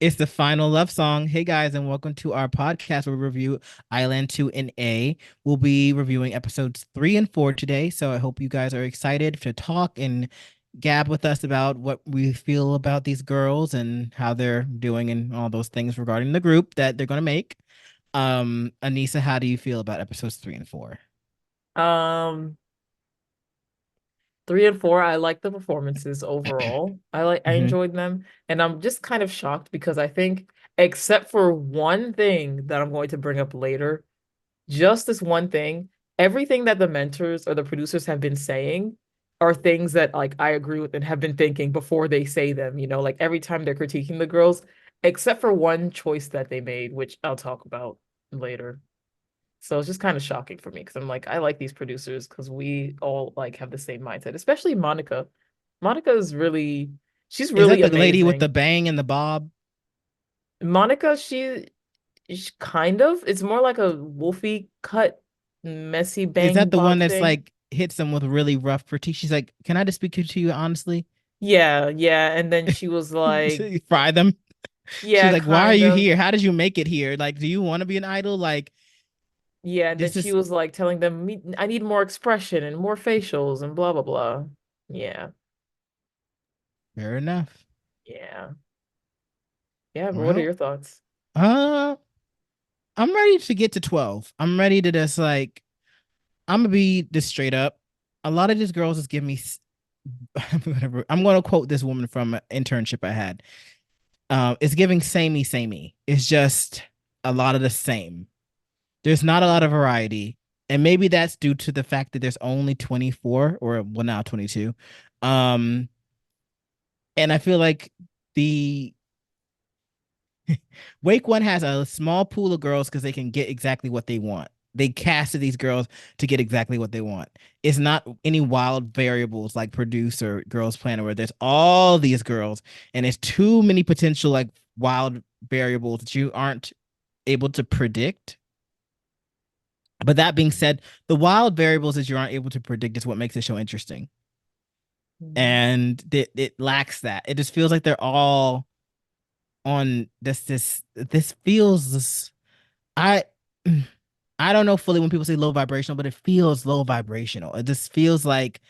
It's the final love song. Hey guys, and welcome to our podcast where we review I-LAND 2 and A. We'll be reviewing episodes 3 and 4 today. So I hope you guys are excited to talk and gab with us about what we feel about these girls and how they're doing and all those things regarding the group that they're gonna make. Anissa, how do you feel about episodes 3 and 4? Um, 3 and 4, I like the performances overall. I Hmm. enjoyed them, and I'm just kind of shocked because I think, except for one thing that I'm going to bring up later, just this one thing, everything that the mentors or the producers have been saying are things that like I agree with and have been thinking before they say them, like every time they're critiquing the girls, except for one choice that they made, which I'll talk about later. So it's just kind of shocking for me because I'm like, I like these producers because we all like have the same mindset, especially Monica. Monica is really, she's Is that really the lady with the amazing. bang and the bob? Monica, she kind of, it's more like a wolfy cut, messy Is bang that the one bob that's thing. like hits them with really rough critique? She's like, "Can I just speak to you honestly?" Yeah, yeah. And then she was like, Fry them. She's yeah, like, "Why are kind you of. here? How did you make it here? Like, do you want to be an idol? Like, Yeah, and then this she is was like telling them, I need more expression and more facials and blah, blah, blah. Yeah, fair enough." yeah. Yeah, but what are Well, your thoughts? uh, I'm ready to get to 12. I'm ready to just like, I'm gonna be this straight up. A lot of these girls just give me, whatever. I'm gonna quote this woman from an internship I had. It's giving samey, samey. It's just a lot of the same. There's not a lot of variety. And maybe that's due to the fact that there's only 24 or well now 22. Um, and I feel like the WakeOne has a small pool of girls because they can get exactly what they want. They casted these girls to get exactly what they want. It's not any wild variables like Produce or Girls Planet where there's all these girls and it's too many potential like wild variables that you aren't able to predict. But that being said, the wild variables that you aren't able to predict is what makes the show interesting. Mhm. And it lacks that. It just feels like they're all on this feels I I don't know fully when people say low vibrational, but it feels low vibrational. It just feels like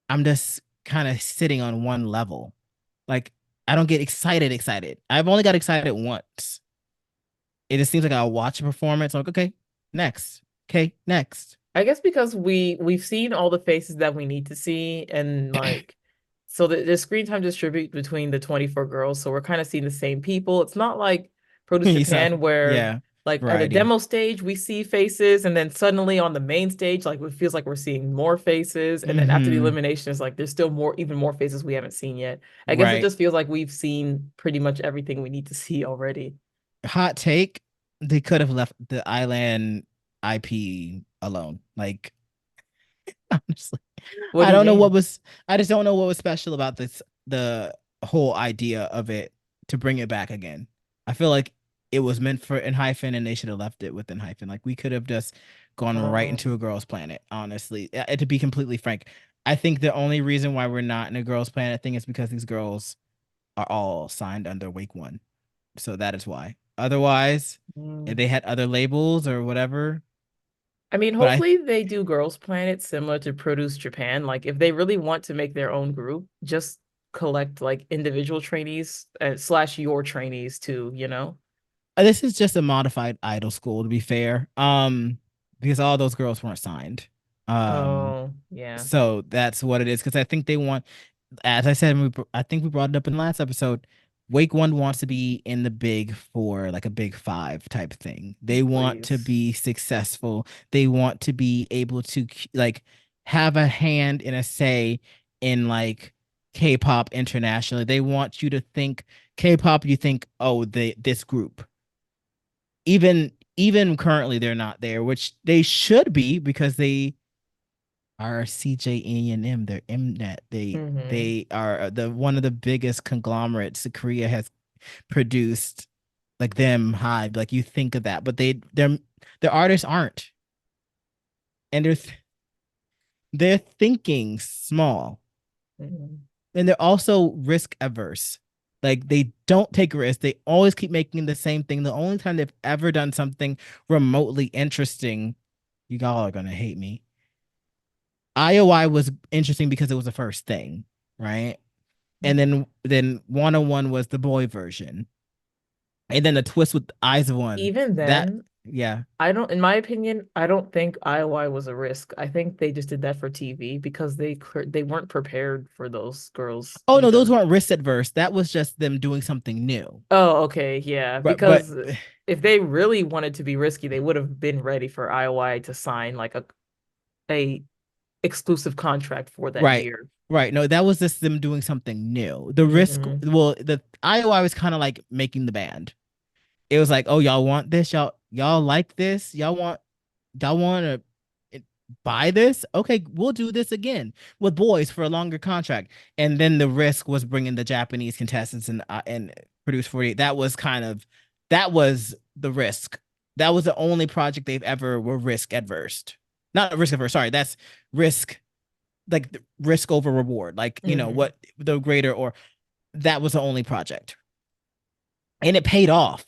I'm just kind of sitting on one level. Like I don't get excited. I've only got excited once. It just seems like I'll watch a performance. I'm like, okay, next. Okay, next. I guess because we've seen all the faces that we need to see, and like, so the screen time distribute between the 24 girls, so we're kind of seeing the same people. It's not like Produce You saw, Japan where yeah, like at the variety. demo stage we see faces, and then suddenly on the main stage like it feels like we're seeing more faces, and then after the Mm-hmm. elimination it's like there's still more, even more faces we haven't seen yet. I guess it Right. just feels like we've seen pretty much everything we need to see already. Hot take. They could have left the Island IP alone. Like, honestly. What I do you don't know what mean? was I just don't know what was special about this the whole idea of it to bring it back again. I feel like it was meant for in hyphen and they should have left it within hyphen. Like we could have just gone right into a Um, girl's planet, honestly. To be completely frank. I think the only reason why we're not in a girl's planet thing is because these girls are all signed under WakeOne. So that is why. Otherwise, if mm. they had other labels or whatever. I mean, But I hopefully they do Girls Planet similar to Produce Japan. Like, if they really want to make their own group, just collect like individual trainees slash your trainees too, you know? this is just a modified idol school to be fair. Because all those girls weren't signed. Um Oh, yeah. so that's what it is because I think they want as I said I think we brought it up in the last episode. WakeOne wants to be in the big four, like a big five type thing. They want to Please. be successful. They want to be able to like have a hand in a say in like K-pop internationally. They want you to think K-pop, you think, oh, this group even currently they're not there, which they should be because they are CJE&M. They're Mnet. Hmm. They are the one of the biggest conglomerates that Korea has produced. Like them, Hive. Like you think of that, but their artists aren't, and they're thinking small, Hmm. and they're also risk averse. Like they don't take risks. They always keep making the same thing. The only time they've ever done something remotely interesting, you all are gonna hate me. IOI was interesting because it was the first thing, right? And then 101 was the boy version. And then the twist with Eyes of One. Even That then, yeah. I don't, in my opinion, I don't think IOI was a risk. I think they just did that for TV because they weren't prepared for those girls Oh no, those either. weren't risk adverse. That was just them doing something new. Oh, okay, yeah. But Because if they really wanted to be risky, they would have been ready for IOI to sign like a exclusive contract for that right. year. Right. No, that was just them doing something new. The risk, Hmm. well, the IOI was kind of like making the band. It was like, oh, y'all want this? Y'all like this? Y'all want to buy this? Okay, we'll do this again with boys for a longer contract. And then the risk was bringing the Japanese contestants and produce 48. That was the risk. That was the only project they've ever were risk adverse. Not risk adverse. Sorry, that's risk like risk over reward. Like Hmm. what the greater or that was the only project, and it paid off.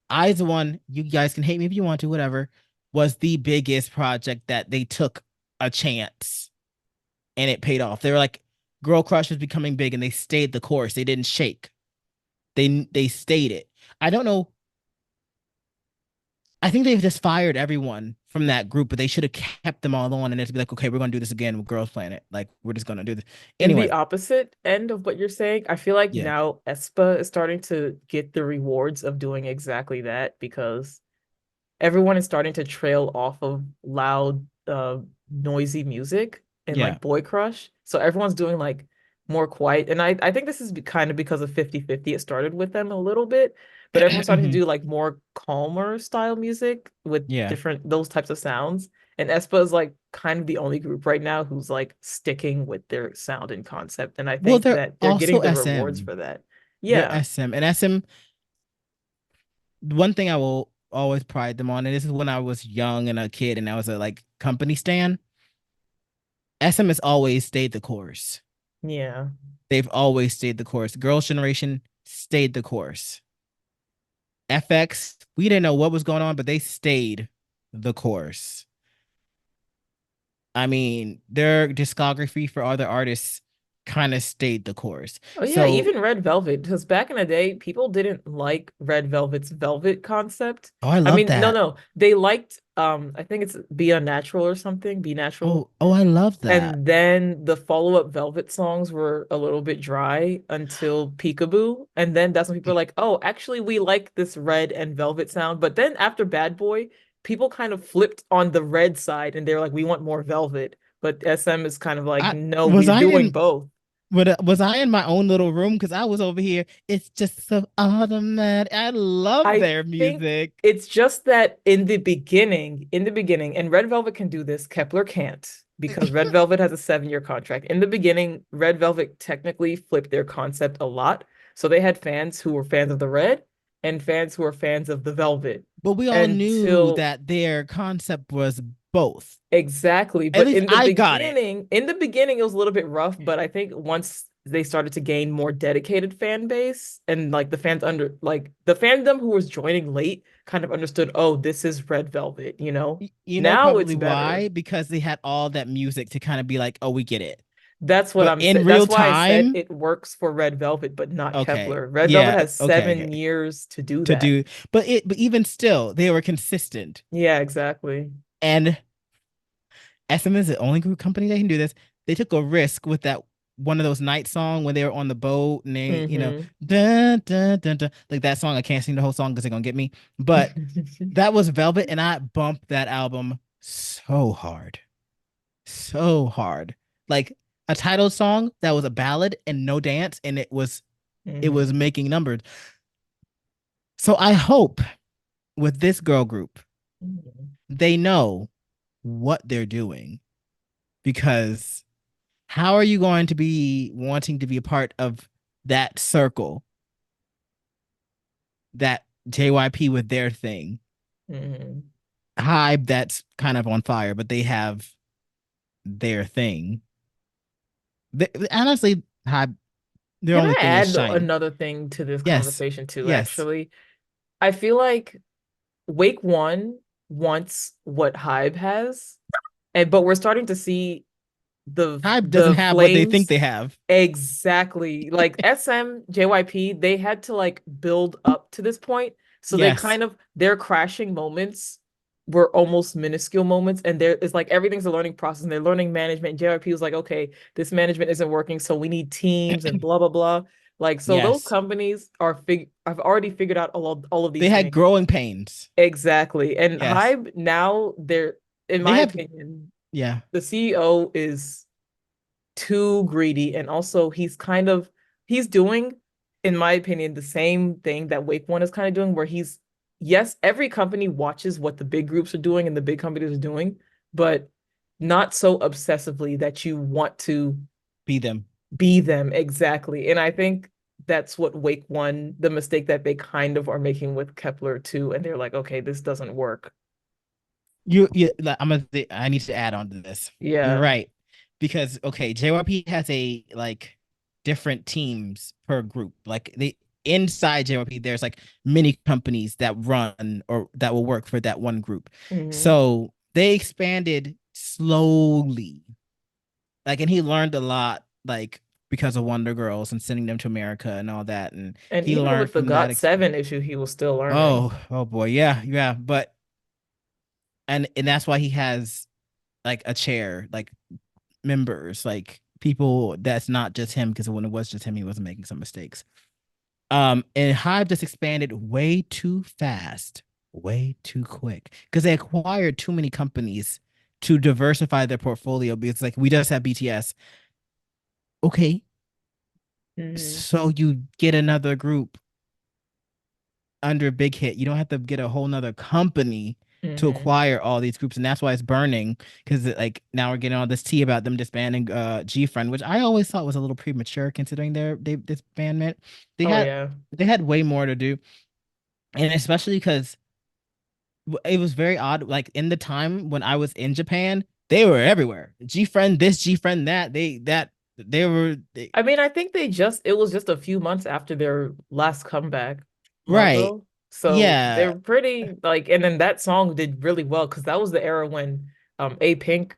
Eyes One, you guys can hate me if you want to, whatever, was the biggest project that they took a chance and it paid off. They were like, Girl Crush was becoming big and they stayed the course. They didn't shake. They stayed it. I don't know. I think they've just fired everyone from that group, but they should have kept them all on and it's be like, okay, we're gonna do this again with Girls Planet. Like, we're just gonna do this. In the Anyway, opposite end of what you're saying, I feel like yeah. now aespa is starting to get the rewards of doing exactly that because everyone is starting to trail off of loud, noisy music and Yeah. like boy crush. So everyone's doing like more quiet. And I think this is kind of because of 50/50. It started with them a little bit, but everyone's starting to Mhm. do like more calmer style music with Yeah. different those types of sounds. And aespa is like kind of the only group right now who's like sticking with their sound and concept. And I Well, think they're that they're also getting the rewards SM. for that. They're Yeah. SM. And SM, one thing I will always pride them on, and this is when I was young and a kid and I was a like company stan, SM has always stayed the course. Yeah. They've always stayed the course. Girls' Generation stayed the course. FX, we didn't know what was going on, but they stayed the course. I mean, their discography for other artists kind of stayed the course. Oh yeah, So, even Red Velvet, because back in the day, people didn't like Red Velvet's velvet concept. oh, I I love mean, no, that. no, they liked I think it's Be Unnatural or something, Be Natural. Oh, I love that. And then the follow-up Velvet songs were a little bit dry until Peekaboo. And then that's when people are like, oh, actually we like this red and velvet sound. But then after Bad Boy, people kind of flipped on the red side and they're like, we want more velvet. But SM is kind of like, I no, was we're I doing in both. was I in my own little room because I was over here. It's just so automatic. I love I their think music. it's just that in the beginning, and Red Velvet can do this, Kepler can't, because Red Velvet has a 7-year contract. In the beginning, Red Velvet technically flipped their concept a lot. So they had fans who were fans of the red and fans who were fans of the velvet But we all knew until that their concept was both. exactly. At But least in the I got it. beginning, in the beginning, it was a little bit rough. But I think once they started to gain more dedicated fan base and like the fans under like the fandom who was joining late kind of understood, oh, this is Red Velvet, you know? You know Now probably it's better. why? Because they had all that music to kind of be like, oh, we get it. That's what But I'm in saying. real That's why I said time, it works for Red Velvet, but not okay, Kepler. Red Velvet yeah, has okay, 7 years to do to that. do, but even still, they were consistent. Yeah, exactly. And SM is the only group company that can do this. They took a risk with that one of those night song when they were on the boat and they, Hmm. dun, dun, dun, dun, like that song. I can't sing the whole song because they're gonna get me. But that was Velvet, and I bumped that album so hard, so hard. Like a title song that was a ballad and no dance, and it was Hmm. making numbers. So I hope with this girl group, they know what they're doing because how are you going to be wanting to be a part of that circle, that JYP with their thing? Hmm. Hybe that's kind of on fire, but they have their thing. Honestly, Hybe Their Can only I thing is add shine. another thing to this Yes. conversation too, Yes. actually? I feel like Wake One wants what Hybe has, and but we're starting to see Hype doesn't the have what they think flames. they have. Exactly. Like SM, JYP, they had to like build up to this point. So they Yes. kind of their crashing moments were almost minuscule moments. And there is like everything's a learning process and they're learning management. And JYP was like, okay, this management isn't working, so we need teams and blah blah blah. Like so those Yes. companies are I've already figured out all of They these had things. growing pains. Exactly. And Yes. Hybe now they're in They my have, opinion, yeah. the CEO is too greedy and also he's doing in my opinion the same thing that WakeOne is kind of doing where he's yes every company watches what the big groups are doing and the big companies are doing but not so obsessively that you want to Be them. be them exactly and I think that's what WakeOne the mistake that they kind of are making with Kepler too and they're like okay this doesn't work. Like, I need to add on to this. You're Yeah. right. Because okay, JYP has a like different teams per group. Like they inside JYP, there's like many companies that run or that will work for that one group. Hmm. So they expanded slowly. Like, and he learned a lot, like because of Wonder Girls and sending them to America and all that. And And he even with learned the from that GOT7 issue he was still learning. oh boy, yeah, yeah. But and that's why he has like a chair, like members, like people that's not just him, because when it was just him, he wasn't making some mistakes. And Hive just expanded way too fast, way too quick, because they acquired too many companies to diversify their portfolio. Because like we just have BTS, okay, Hmm. so you get another group under Big Hit. You don't have to get a whole nother company to Hmm. acquire all these groups, and that's why it's burning. Because like now we're getting all this tea about them disbanding G Friend, which I always thought was a little premature considering their disbandment. They Oh had yeah. they had way more to do, and especially because it was very odd. Like in the time when I was in Japan, they were everywhere. G Friend this, G Friend that. They were I mean, I think it was just a few months after their last comeback, right. Margot. So Yeah, they're pretty like, and then that song did really well because that was the era when A Pink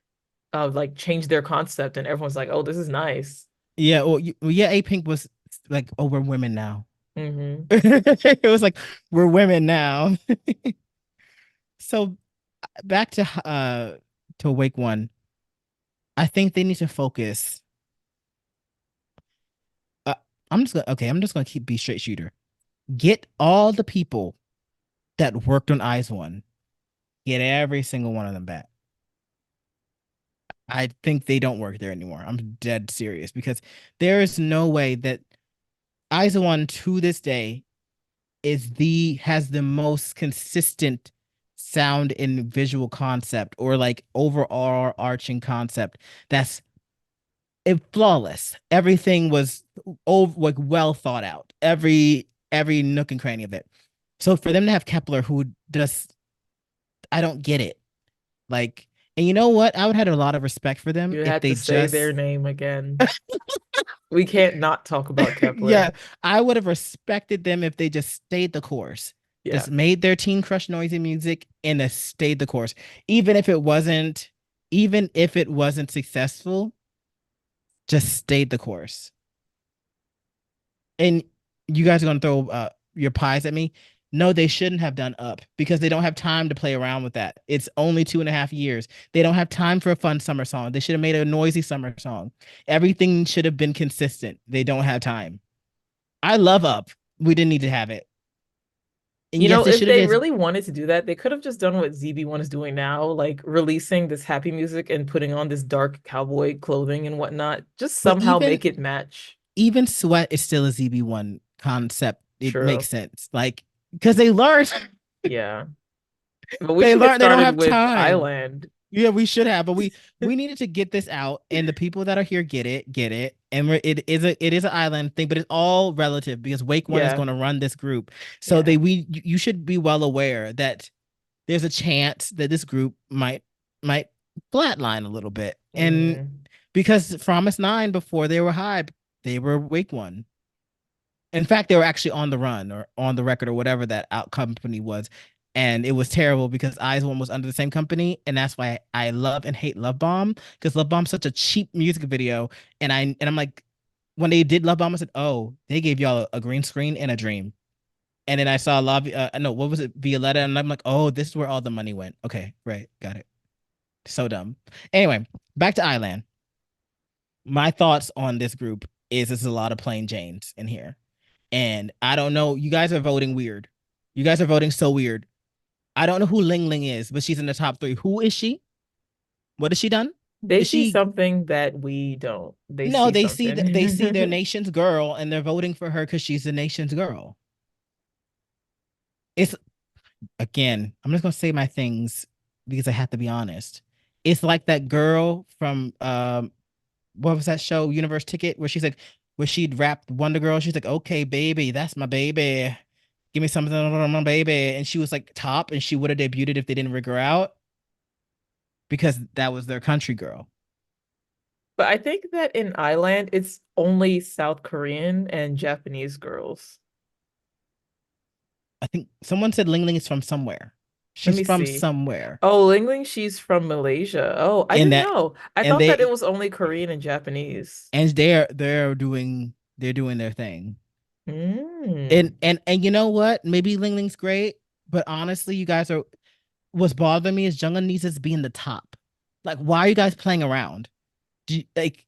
like changed their concept and everyone's like, oh, this is nice. yeah. Well, yeah. A Pink was like, oh, we're women now. Hmm. It was like we're women now. So back to Wake One. I think they need to focus. Uh, I'm just gonna keep be straight shooter. Get all the people that worked on Eyes One. Get every single one of them back. I think they don't work there anymore. I'm dead serious because there is no way that Eyes One to this day has the most consistent sound and visual concept or like overall arching concept that's flawless. Everything was like well thought out. Every nook and cranny of it. So for them to have Kepler who does I don't get it. Like, and you know what? I would have had a lot of respect for them You if had they to say their just name again. We can't not talk about yeah, Kepler. I would have respected them if they just stayed the course. Yeah. Just made their teen crush noisy music and just stayed the course. Even if it wasn't, even if it wasn't successful, just stayed the course. And you guys are gonna throw your pies at me. No, they shouldn't have done up because they don't have time to play around with that. It's only 2.5 years. They don't have time for a fun summer song. They should have made a noisy summer song. Everything should have been consistent. They don't have time. I love up. We didn't need to have it. And You yes, know, it if should have they been. really wanted to do that, they could have just done what ZB1 is doing now, like releasing this happy music and putting on this dark cowboy clothing and whatnot. Just But somehow make it match. even Sweat is still a ZB1 concept. It makes True. sense. Like because they learned, Yeah. But we they should get learned they don't started have with time. I-LAND. Yeah, we should have, but we needed to get this out, and the people that are here get it, and it is an island thing, but it's all relative because Wake One is Yeah. going to run this group, so Yeah. you should be well aware that there's a chance that this group might flatline a little bit, and Hmm. because Promise Nine before they were hype, they were Wake One. In fact, they were actually on the run or on the record or whatever that out company was. And it was terrible because Eyes One was under the same company. And that's why I love and hate Love Bomb because Love Bomb's such a cheap music video. And I'm like, when they did Love Bomb, I said, oh, they gave y'all a green screen and a dream. And then I saw Love, no, what was it? Violetta. And I'm like, oh, this is where all the money went. Okay, right. Got it. So dumb. Anyway, back to Island. My thoughts on this group is there's a lot of plain Janes in here. And I don't know. You guys are voting weird. You guys are voting so weird. I don't know who Ling Ling is, but she's in the top three. Who is she? What has she done? They Is see she? something that we don't. They No, see they see their something. nation's girl, and they're voting for her because she's the nation's girl. It's again. I'm just gonna say my things because I have to be honest. It's like that girl from what was that show, Universe Ticket, where she's like, where she'd rap Wonder Girl. She's like, okay, baby, that's my baby. Give me something on my baby. And she was like top, and she would have debuted if they didn't rig her out because that was their country girl. But I think that in Iland, it's only South Korean and Japanese girls. I think someone said Ling Ling is from somewhere. Let She's me from see. somewhere. Oh, Ling Ling, she's from Malaysia. Oh, I And didn't that know. I and thought that it they was only Korean and Japanese. and they're doing their thing. And Mm. and and you know what? Maybe Ling Ling's great, but honestly, you guys are what's bothering me is Jungkook needs to be in the top. Like, why are you guys playing around? Like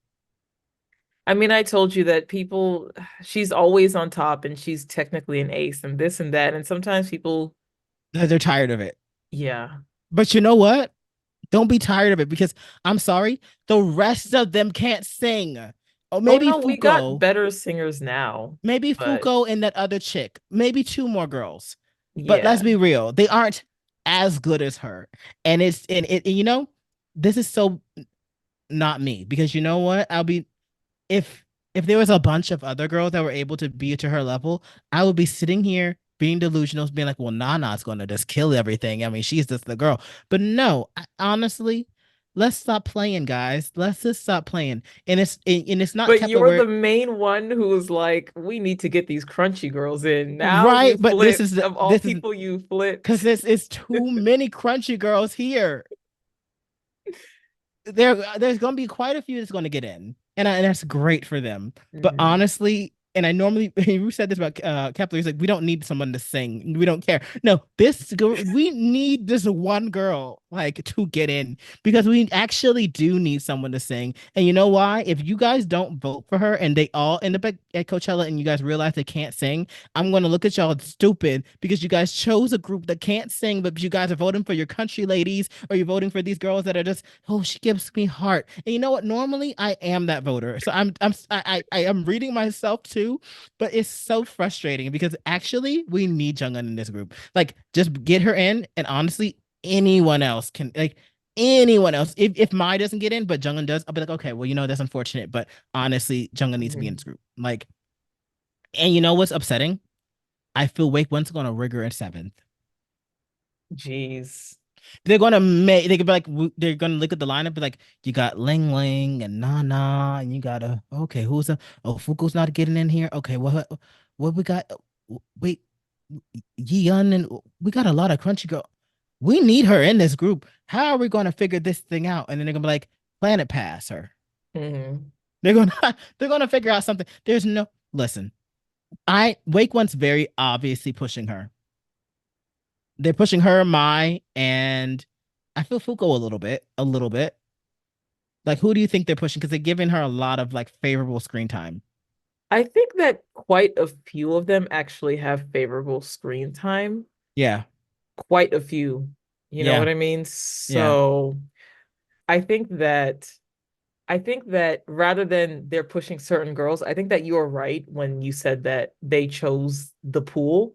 I mean, I told you that she's always on top and she's technically an ace and this and that. And sometimes people, they're tired of it. yeah. But you know what? Don't be tired of it because I'm sorry, the rest of them can't sing. Oh, Oh maybe no, we got Fuko, better singers now. maybe But Fuko and that other chick, maybe two more girls. But let's yeah. be real, they aren't as good as her. And this is so not me because you know what? I'll be if if there was a bunch of other girls that were able to be to her level, I would be sitting here being delusional, being like, "Well, Nana's gonna just kill everything." I mean, she's just the girl. But no, honestly, let's stop playing, guys. Let's just stop playing. And it's not But Kepler you're where the main one who was like, we need to get these crunchy girls in. Now you right, but this flipped. is Of all this is people, you because flipped. this is too many crunchy girls here. There's gonna be quite a few that's gonna get in, and that's great for them. But Mhm. honestly, and I normally you said this about Kepler. He's like, we don't need someone to sing. We don't care. No, this girl, we need this one girl like to get in because we actually do need someone to sing. And you know why? If you guys don't vote for her and they all end up at Coachella and you guys realize they can't sing, I'm gonna look at y'all stupid because you guys chose a group that can't sing, but you guys are voting for your country ladies or you're voting for these girls that are just, oh, she gives me heart. And you know what? Normally I am that voter. So I am reading myself too, but it's so frustrating because actually we need Jungin in this group. Like just get her in and honestly anyone else can like anyone else. If Mai doesn't get in, but Jungin does, I'll be like, okay, well, that's unfortunate, but honestly, Jungin needs to be in this Mhm. group. Like, and you know what's upsetting? I feel WakeOne's gonna rigor at seventh. Jeez. They could be like they're gonna look at the lineup, be like, you got Ling Ling and Nana, and you got okay, who's Fuku's not getting in here. Okay, what we got? Wait, Yeon and we got a lot of Crunchy Girl. We need her in this group. How are we gonna figure this thing out? And then they're gonna be like, Planet Pass her. Mhm. They're gonna they're gonna figure out something. There's no listen. I Wake One's very obviously pushing her. They're pushing her, Mai, and I feel Fuko a little bit, a little bit. Like, who do you think they're pushing? Because they're giving her a lot of like favorable screen time. I think that quite a few of them actually have favorable screen time. Yeah, Quite a few. You know yeah, what I mean? yeah, So I think that I think that rather than they're pushing certain girls, I think that you are right when you said that they chose the pool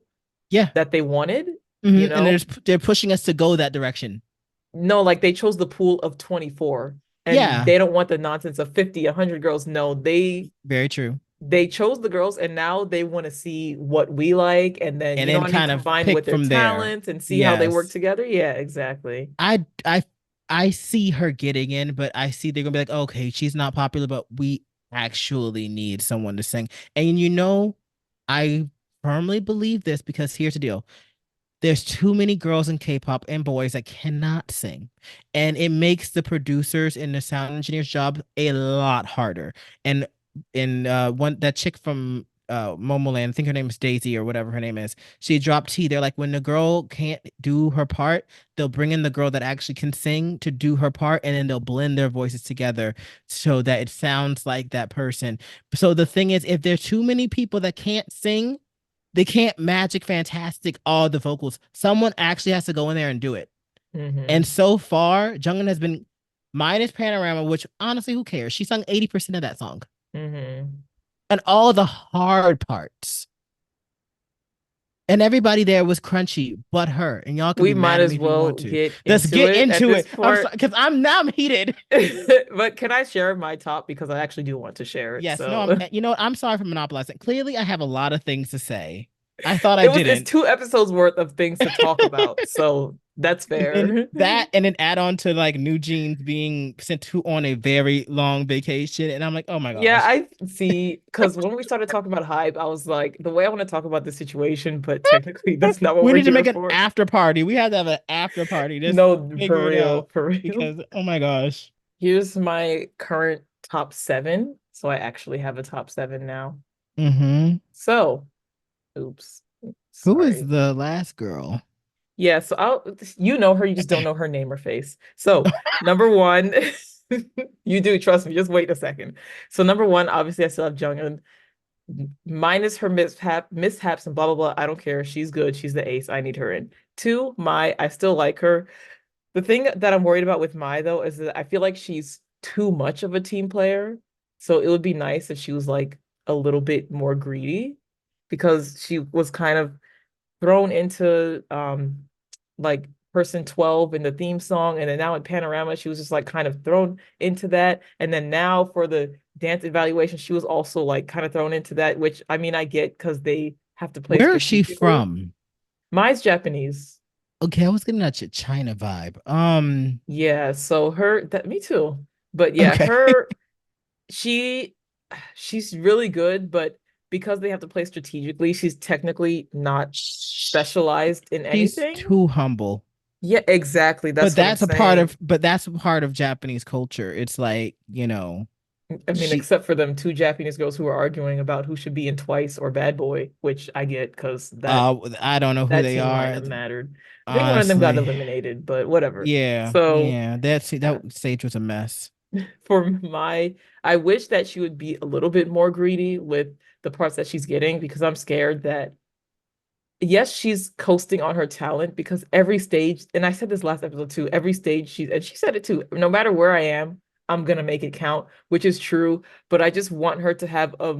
yeah. that they wanted, you And know? they're pushing us to go that direction. No, like they chose the pool of 24 and Yeah, they don't want the nonsense of 50, 100 girls. No, very true. they chose the girls and now they want to see what we like and then, And you know then what I mean, kind of combine with pick their from there. talents and see how they work Yes, together. Yeah, exactly. I I I see her getting in, but I see they're gonna be like, okay, she's not popular, but we actually need someone to sing. And I firmly believe this because here's the deal. There's too many girls in K-pop and boys that cannot sing. And it makes the producers and the sound engineers' job a lot harder. And one that chick from Momoland, I think her name is Daisy or whatever her name is, she dropped T. They're like, when the girl can't do her part, they'll bring in the girl that actually can sing to do her part, and then they'll blend their voices together so that it sounds like that person. So the thing is, if there's too many people that can't sing, they can't magic fantastic all the vocals. Someone actually has to go in there and do it. And Hmm. so far, Jungin has been minus Panorama, which honestly, who cares? She sung 80% of that song Hmm. and all the hard parts. And everybody there was crunchy, but her. And y'all can We be might mad at as me if you well want to. get Let's into get it at into this it. I'm part. sorry, because I'm now I'm heated. But can I share my top because I actually do want to share it. Yes, no, So you know what? I'm sorry for monopolizing. Clearly, I have a lot of things to say. I thought I it's didn't. 2 episodes worth of things to talk about. So that's And then fair. that, and then add on to like New Jeans being sent to on a very long vacation, and I'm like, oh my Yeah, gosh, I see. Because when we started talking about hype, I was like, the way I want to talk about the situation, but technically that's not what we we're need to here make an for. after party. We have to have an after party. Just No, figure for it real, out for real. because oh my gosh, Here's my current top seven. So I actually have a top seven now. mm-hmm. So, oops, Who is sorry. the last girl? Yeah, so you know her, you just don't know her name or face. So, number one, you do trust me, just wait a second. So, number one, obviously, I still have Jungin, minus her mishaps and blah blah blah. I don't care. She's good. She's the ace. I need her in. Two, I still like her. The thing that I'm worried about with Mai though is that I feel like she's too much of a team player. So it would be nice if she was like a little bit more greedy because she was kind of thrown into like person 12 in the theme song, and then now in Panorama she was just like kind of thrown into that, and then now for the dance evaluation she was also like kind of thrown into that, which I mean I get because they have to play Where is she strategically. from? Mai's Japanese. Okay, I was getting that China vibe. Yeah, so her that me too. But yeah, Okay. her she she's really good, but because they have to play strategically, she's technically not specialized in She's anything. too humble. Yeah, exactly. But That's what I'm saying. that's a part of Japanese culture. It's like, you know, I mean, she except for them two Japanese girls who are arguing about who should be in Twice or Bad Boy, which I get because I don't know who that they team are, lineup mattered. I think one of them got honestly. eliminated, but whatever. Yeah, So yeah. uh, That stage was a mess. for I wish that she would be a little bit more greedy with the parts that she's getting because I'm scared that yes, she's coasting on her talent because every stage, and I said this last episode too, every stage and she said it too, no matter where I am, I'm gonna make it count, which is true. But I just want her to have a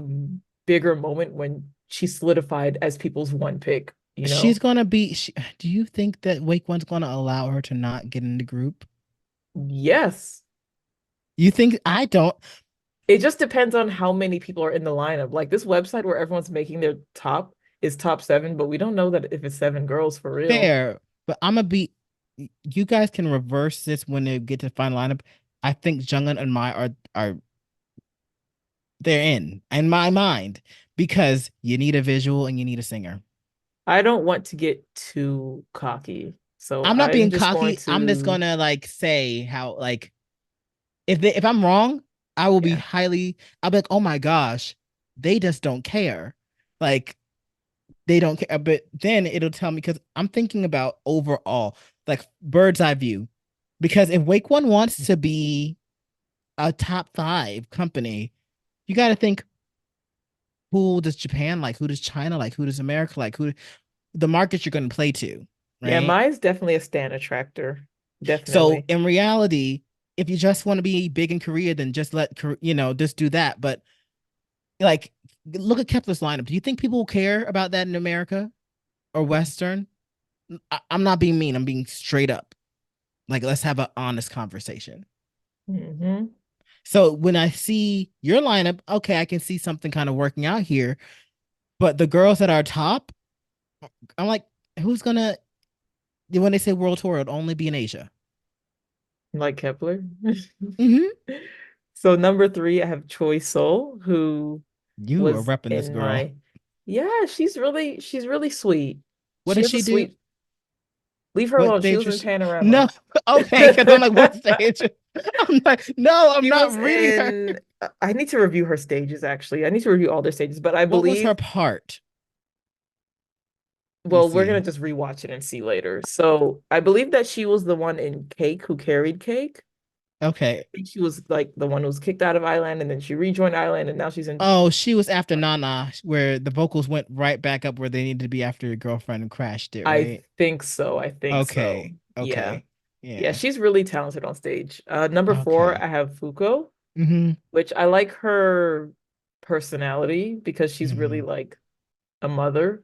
bigger moment when she's solidified as people's one pick, you She's know? gonna be. Do you think that Wake One's gonna allow her to not get in the group? Yes. You think I don't? It just depends on how many people are in the lineup. Like this website where everyone's making their top is top seven, but we don't know that if it's seven girls for real. Fair, but I'm gonna be. You guys can reverse this when they get to the final lineup. I think Jungin and Mai are they're in my mind because you need a visual and you need a singer. I don't want to get too cocky. So I'm not I'm being just going cocky. I'm just to, gonna like say how like if I'm wrong, I will be yeah. highly. I'll be like, oh my gosh, they just don't care. Like they don't care. But then it'll tell me because I'm thinking about overall, like bird's eye view. Because if Wake One wants to be a top five company, you got to think who does Japan like, who does China like, who does America like, who the markets you're going to play to, Yeah, right? mine's definitely a stan attractor. So Definitely. in reality, if you just want to be big in Korea, then just just do that. But like, look at Kepler's lineup. Do you think people will care about that in America or Western? I'm not being mean. I'm being straight up. Like, let's have an honest conversation. Hmm. So when I see your lineup, okay, I can see something kind of working out here. But the girls that are top, I'm like, who's gonna when they say world tour, it'll only be in Asia. Like Kepler. Mm-hmm. So number three, I have Choi Sol, who You are was repping this in girl. my Yeah, she's really sweet. What She does has a she do? sweet. Leave her What alone. She stage was in was she? No, Panorama. okay, because I'm like, what stage? I'm like, no, I'm She not was reading her. in. I need to review her stages actually. I need to review all their stages, but I What was her believe. part? You Well, we're gonna see. just rewatch it and see later. So I believe that she was the one in Cake who carried Cake. I Okay. think she was like the one who was kicked out of Island, and then she rejoined Island, and now she's in. Oh, she was after Nana, where the vocals went right back up where they needed to be after your girlfriend and crashed it, I right? think so. I think so. Okay. Yeah. Okay. Yeah, Yeah. she's really talented on stage. Number four, Okay. I have Fuko, Mm-hmm. which I like her personality because she's really Mm-hmm. like a mother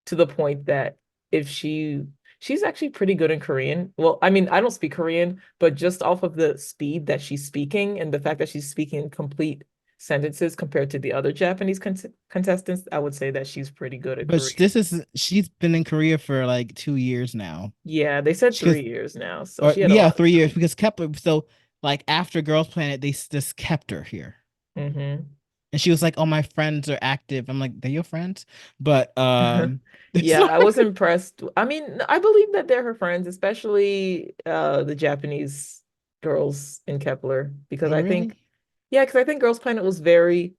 to the point that if she's actually pretty good in Korean. Well, I mean, I don't speak Korean, but just off of the speed that she's speaking and the fact that she's speaking complete sentences compared to the other Japanese contestants, I would say that she's pretty good at But Korean. this is she's been in Korea for like 2 years now. Yeah, they said Because 3 years now, so or she had a yeah, lot of 3 years time. because Kepler. So like after Girls Planet, they just kept her here. Hmm. And she was like, "Oh, my friends are active." I'm like, "They're your friends?" But it's Yeah, I was like, impressed. I mean, I believe that they're her friends, especially the Japanese girls in Kepler, because oh I really? think, yeah, because I think Girls Planet was very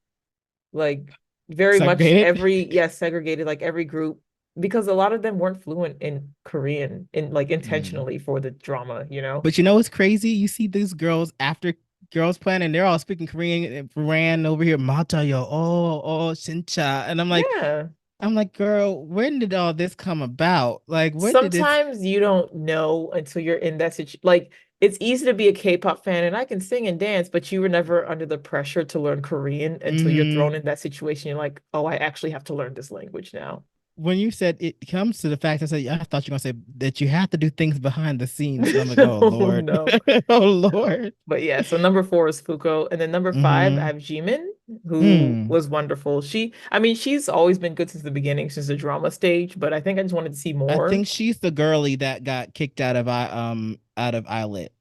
like very much Segregated? every yes segregated like every group because a lot of them weren't fluent in Korean in like Mm. intentionally for the drama, you know? But you know what's crazy? You see these girls after Girls Planet, and they're all speaking Korean and ran over here, Mata yo, oh, Shincha. And Yeah. I'm like, girl, when did all this come about? Like, when did this? Sometimes you don't know until you're in that situation. Like it's easy to be a K-pop fan and I can sing and dance, but you were never under the pressure to learn Korean until you're thrown Hmm. in that situation. You're like, oh, I actually have to learn this language now. When you said it comes to the fact, I thought you were gonna say that you have to do things behind the scenes, and I'm like, oh Oh Lord, no. oh Lord. But yeah, so number four is Fuko. And then number five, I Mm-hmm. have Jimin, who Hmm. was wonderful. I mean, she's always been good since the beginning, since the drama stage, but I think I just wanted to see I more. think she's the girly that got kicked out of Islet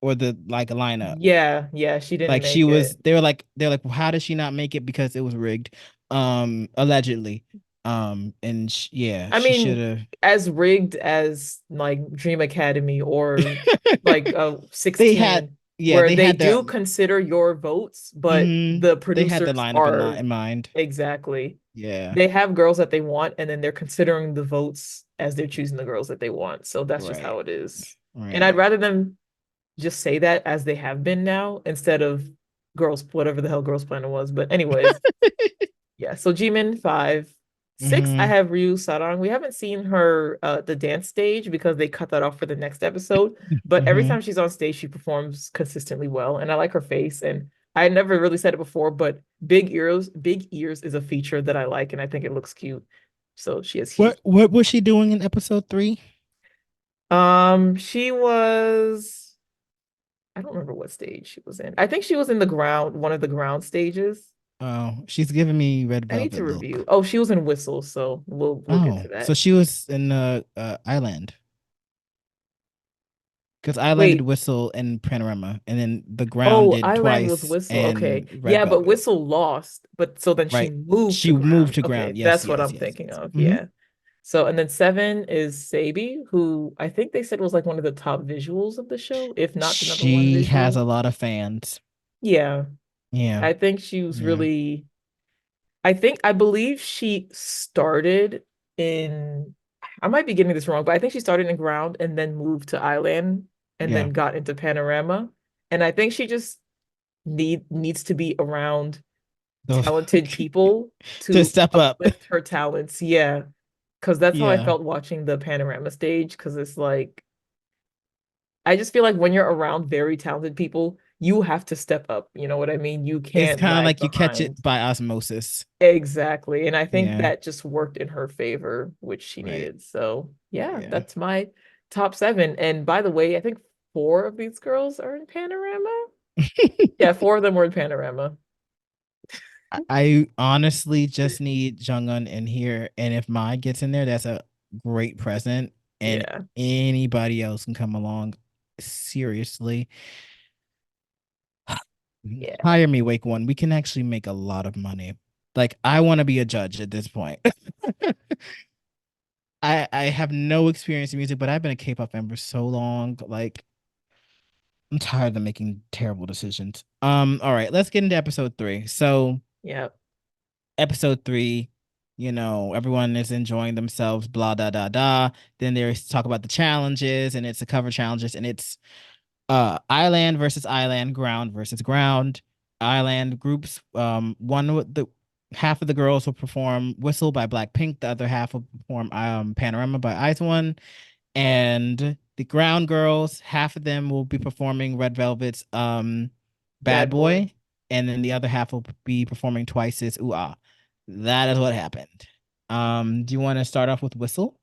or the like lineup. Yeah, yeah, she didn't Like she make was, it. they're like, well, how did she not make it? Because it was rigged, allegedly. And yeah, I she should mean, have. as rigged as like Dream Academy or like They had, 16, yeah, where they they had their, do consider your votes, but the they had the producers lineup are in mind. exactly. Yeah, They have girls that they want, and then they're considering the votes as they're choosing the girls that they want. So that's just how right, it is. And I'd right. rather them just say that as they have been now instead of girls, whatever the hell Girls Planet was. But anyways, yeah. So Jimin 5. 6, I Mm-hmm. have Ryu Sarang. We haven't seen her the dance stage because they cut that off for the next episode. But every Mm-hmm. time she's on stage, she performs consistently well. And I like her face. And I never really said it before, but big ears is a feature that I like, and I think it looks cute. So she has huge. What was she doing in episode 3? She was I don't remember what stage she was in. I think she was in the ground, one of the ground stages. Oh, she's giving me red I need to velvet review. look. Oh, she was in Whistle, so we'll get Oh, to so that. she was in Island. Because Iland did Wait. Whistle and Panorama, and then The Ground Oh, did I-LAND was Twice Whistle. Okay. and Red Yeah, but Velvet. Whistle lost. But so then she Right. moved She to moved ground. to Okay, Ground. Yes, that's what yes, I'm yes, thinking yes. of. Hmm. Yeah. So and then 7 is Sabi, who I think they said was like one of the top visuals of the show, if not the number one She has a visual. lot of fans. Yeah. Yeah, I think she was yeah, really I believe she started in I might be getting this wrong, but I think she started in ground and then moved to Island and yeah. then got into Panorama. And I think she just needs to be around Those talented people to to step up. uplift her talents. Yeah. Because that's how I Yeah, felt watching the Panorama stage. Because it's like, I just feel like when you're around very talented people, you have to step up. You know what I mean? You it's can't kind of lag like you catch behind. it by osmosis. Exactly. And I think Yeah, that just worked in her favor, which she right. needed. So, yeah, Yeah. that's my top 7. And by the way, I think 4 of these girls are in Panorama. Yeah, 4 of them were in Panorama. I honestly just need Jung-un in here, and if Mai gets in there, that's a great present, and Yeah. anybody else can come along. Seriously, Yeah. hire me, WakeOne. We can actually make a lot of money. Like I want to be a judge at this point. I have no experience in music, but I've been a K-pop member so long. Like I'm tired of making terrible decisions. All right, let's get into episode three. So Yeah. episode three, everyone is enjoying themselves, blah da da da. Then there's talk about the challenges, and it's a cover challenges, and it's Iland versus Iland, ground versus ground. Iland groups, one with the half of the girls will perform Whistle by Blackpink, the other half will perform Panorama by IZ*ONE, and the ground girls, half of them will be performing Red Velvet's Bad Bad Boy. Boy, and then the other half will be performing Twice's Ooh Ah. That is what happened. Do you want to start off with Whistle?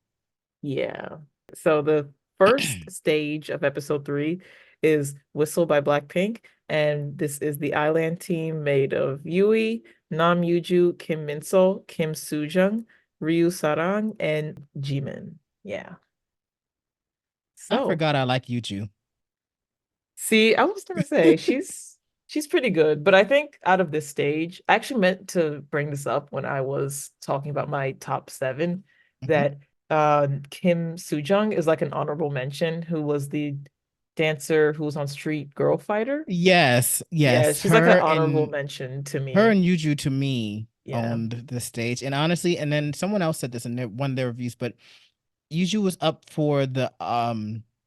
Yeah. So the first stage of episode three is Whistle by Blackpink. And this is the Island team made of Yui, Nam Yuju, Kim Minsol, Kim Soojeong, Ryu Sarang, and Jimin. Yeah. I So forgot I like Yuju. see, I was gonna say she's pretty good, but I think out of this stage, I actually meant to bring this up when I was talking about my top seven, Mhm. that Kim Soojeong is like an honorable mention, who was the dancer who was on Street Girl Fighter. Yes, Yeah, yes. she's like an honorable mention to Her me. and Yuju to me Yeah. owned the stage. And honestly, and then someone else said this in one of their reviews, but Yuju was up for the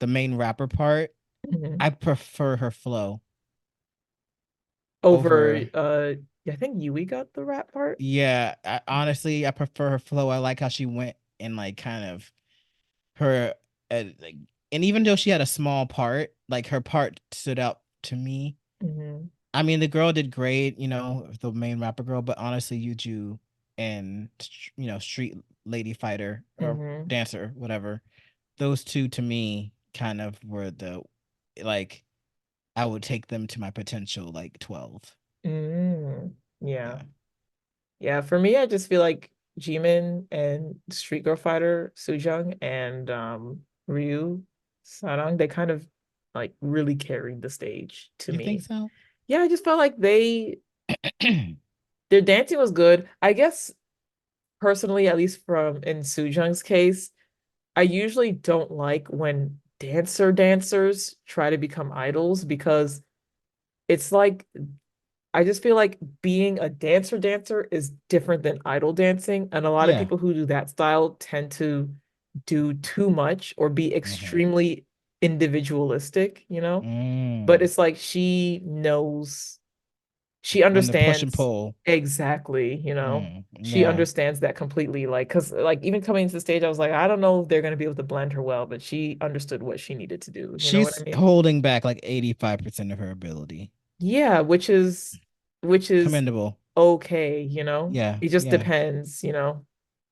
main rapper part. Mhm. I prefer her flow Over over. I think Yui got the rap part. Yeah, Mhm. honestly, I prefer her flow. I like how she went and like kind of her like, and even though she had a small part, like her part stood out to me. Mhm. I mean, the girl did great, the main rapper girl, but honestly, Yuju and Street Lady Fighter or Mhm. Dancer, whatever, those two to me kind of were the like I would take them to my potential like 12. Mm. Yeah. Yeah. Yeah, for me, I just feel like Jimin and Street Girl Fighter, Soojeong, and Ryu Sarang, they kind of like really carried the stage to You think me. so? Yeah, I just felt like their dancing was good. I guess personally, at least from in Soojeong's case, I usually don't like when dancers try to become idols, because it's like I just feel like being a dancer is different than idol dancing. And a lot of Yeah. people who do that style tend to do too much or be Hmm. extremely individualistic, you know? But Mm. it's like she knows, she When the push and understands pull. exactly, you know? She Yeah. understands that completely. Like, because like even coming into the stage, I was like, I don't know if they're gonna be able to blend her well, but she understood what she needed to do. You know what I She's mean? holding back like 85% of her ability. Yeah, which is Commendable. okay, you know? Yeah. It just Yeah. depends, you know?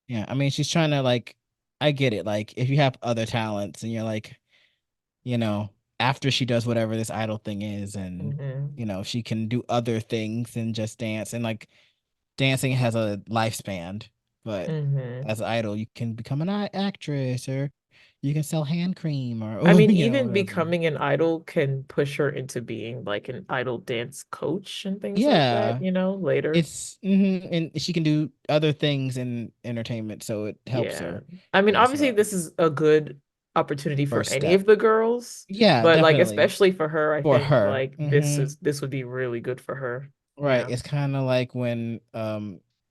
Yeah. I mean, she's trying to like, I get it. Like, if you have other talents and you're like, you know, after she does whatever this idol thing is, and, Hmm. she can do other things than just dance. And like, dancing has a lifespan, but Hmm. as an idol, you can become an actress or you can sell hand cream or, I or mean, even whatever. becoming an idol can push her into being like an idol dance coach and things like that, Yeah. you know, later. And she can do other things in entertainment, so it helps Yeah. her I mean, as obviously a this is a good opportunity for first any step. of the girls, Yeah, but like definitely especially for her, I for think her. like this would be really good for her. Right. Yeah. It's kind of like when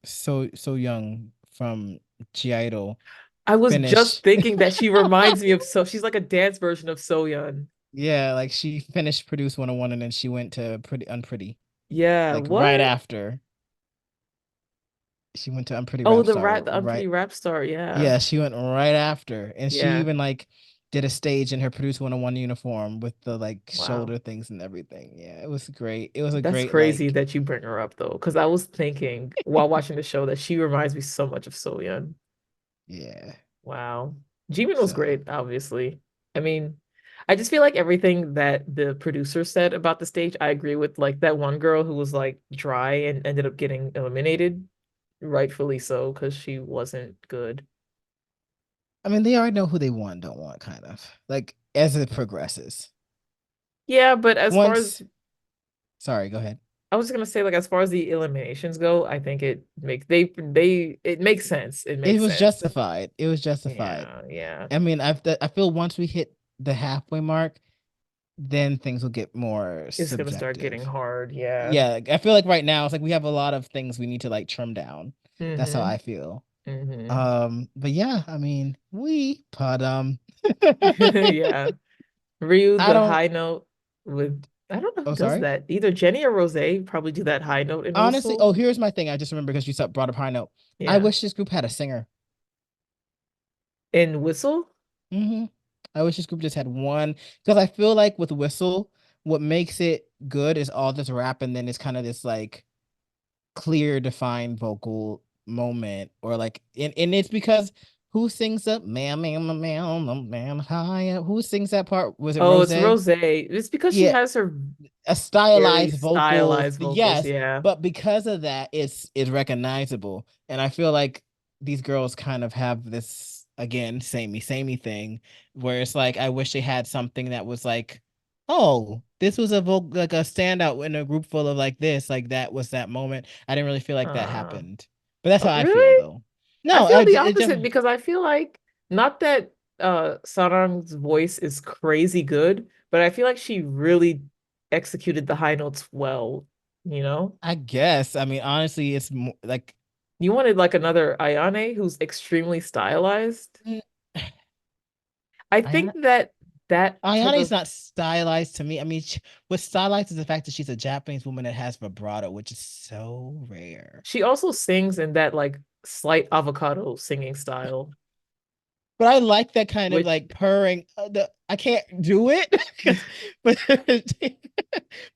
so young from G Idol I was just finished. thinking that she reminds me of, so she's like a dance version of Soyeon. Yeah, like she finished Produce 101 and then she went to Pretty Unpretty. Yeah, Like right what? after she went to Unpretty Oh, Rap Star, the right? Unpretty Rap Star. Yeah. Yeah, she went right after. And she Yeah. even like did a stage in her Produce 101 uniform with the like Wow. shoulder things and everything. Yeah, it was great. It was a That's great crazy like that you bring her up though, because I was thinking while watching the show that she reminds me so much of Soyeon. yeah. Wow. Jimin was So great, obviously. I mean, I just feel like everything that the producer said about the stage, I agree with. Like that one girl who was like dry and ended up getting eliminated, rightfully so, because she wasn't good. I mean they already know who they want, don't want kind of. Like as it progresses. Yeah, but as far as Once sorry, go ahead. I was just gonna say, like, as far as the eliminations go, I think it makes sense. It It makes was sense. justified. It was justified. Yeah, yeah. I mean, I feel once we hit the halfway mark, then things will get more It's gonna start getting subjective. hard. Yeah. Yeah, I feel like right now it's like we have a lot of things we need to like trim down. That's how Mm-hmm. I feel. Mm-hmm. But yeah, I mean, but Yeah. Ryu, I the don't. high note with I don't know who Oh, does sorry. that. Either Jenny or Rose probably do that high note in Honestly, Whistle. oh, here's my thing. I just remember because brought up high note. I Yeah. wish this group had a singer. In Whistle? hmm I wish this group just had one because I feel like with Whistle, what makes it good is all this rap and then it's kind of this like clear, defined vocal moment, or like, and it's because who sings up man high up? Who sings that part? Was it Oh, Rose? it's Rose. It's because she Yeah, has her a very stylized vocals, stylized vocals. yes, Yeah. but because of that, it's recognizable, and I feel like these girls kind of have this again samey thing where it's like I wish they had something that was like, oh, this was like a standout in a group full of like this, like that was that moment. I didn't really feel like that Uh, happened, but that's how I feel really? though. I No, feel the it opposite because I feel like not that Sarang's voice is crazy good, but I feel like she really executed the high notes well, you know? I guess. I mean, honestly, it's more like You wanted like another Ayane who's extremely stylized. mm, I I think that that type Ayane is of not stylized to me. I mean, what's stylized is the fact that she's a Japanese woman that has vibrato, which is so rare. she also sings in that like slight avocado singing style, But I like that kind of which like purring. I can't do it, but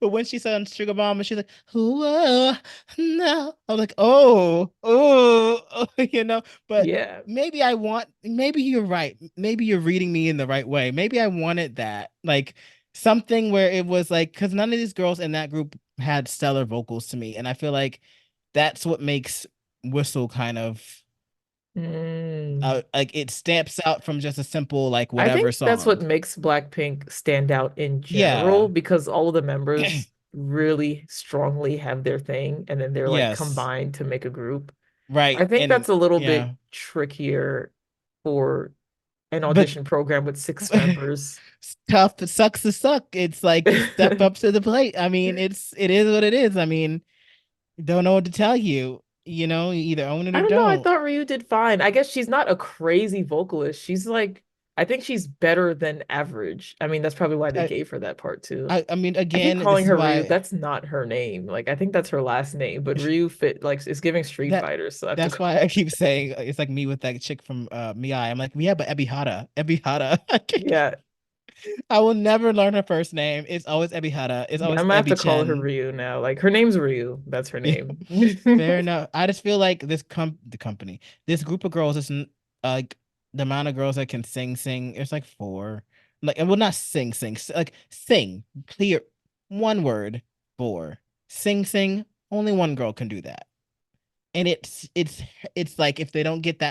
but when she said on Sugar Bomb and she's like, "Whoa, no," I was like, oh, you know. But yeah. maybe you're right. Maybe you're reading me in the right way. Maybe I wanted that, like something where it was like, because none of these girls in that group had stellar vocals to me, and I feel like that's what makes Whistle kind of Mm. like it stamps out from just a simple like I whatever think that's what song. makes Blackpink stand out in general Yeah. because all of the members really strongly have their thing and then they're like Yes. combined to make a group. I Right. think And that's a little bit yeah. trickier for an But audition program with six members. tough, it sucks to suck. It's like step up to the plate. I mean, it is what it is. I mean, don't know what to tell you. You know, you either own it I or don't know. I don't. thought Ryu did fine. I guess she's not a crazy vocalist. She's like, I think she's better than average. I mean, that's probably why they I, gave her that part too. I mean, I keep again, calling this is her Ryu. why That's not her name. Like, I think that's her last name, but Ryu fit like it's giving Street that Fighter, so I have to that's call. why I keep saying it's like me with that chick from Miai. I'm like, yeah, but Ebihara. Yeah, I will never learn her first name. It's always Ebihara. It's yeah, always I'm gonna have Ebi to call her Chen. Ryu now. Like her name's Ryu. That's her Yeah, name. fair enough. I just feel like the company, this group of girls is like the amount of girls that can sing. It's like four. Like, well, not sing, like sing, clear, one word, four. Sing. Only one girl can do that, and it's like if they don't get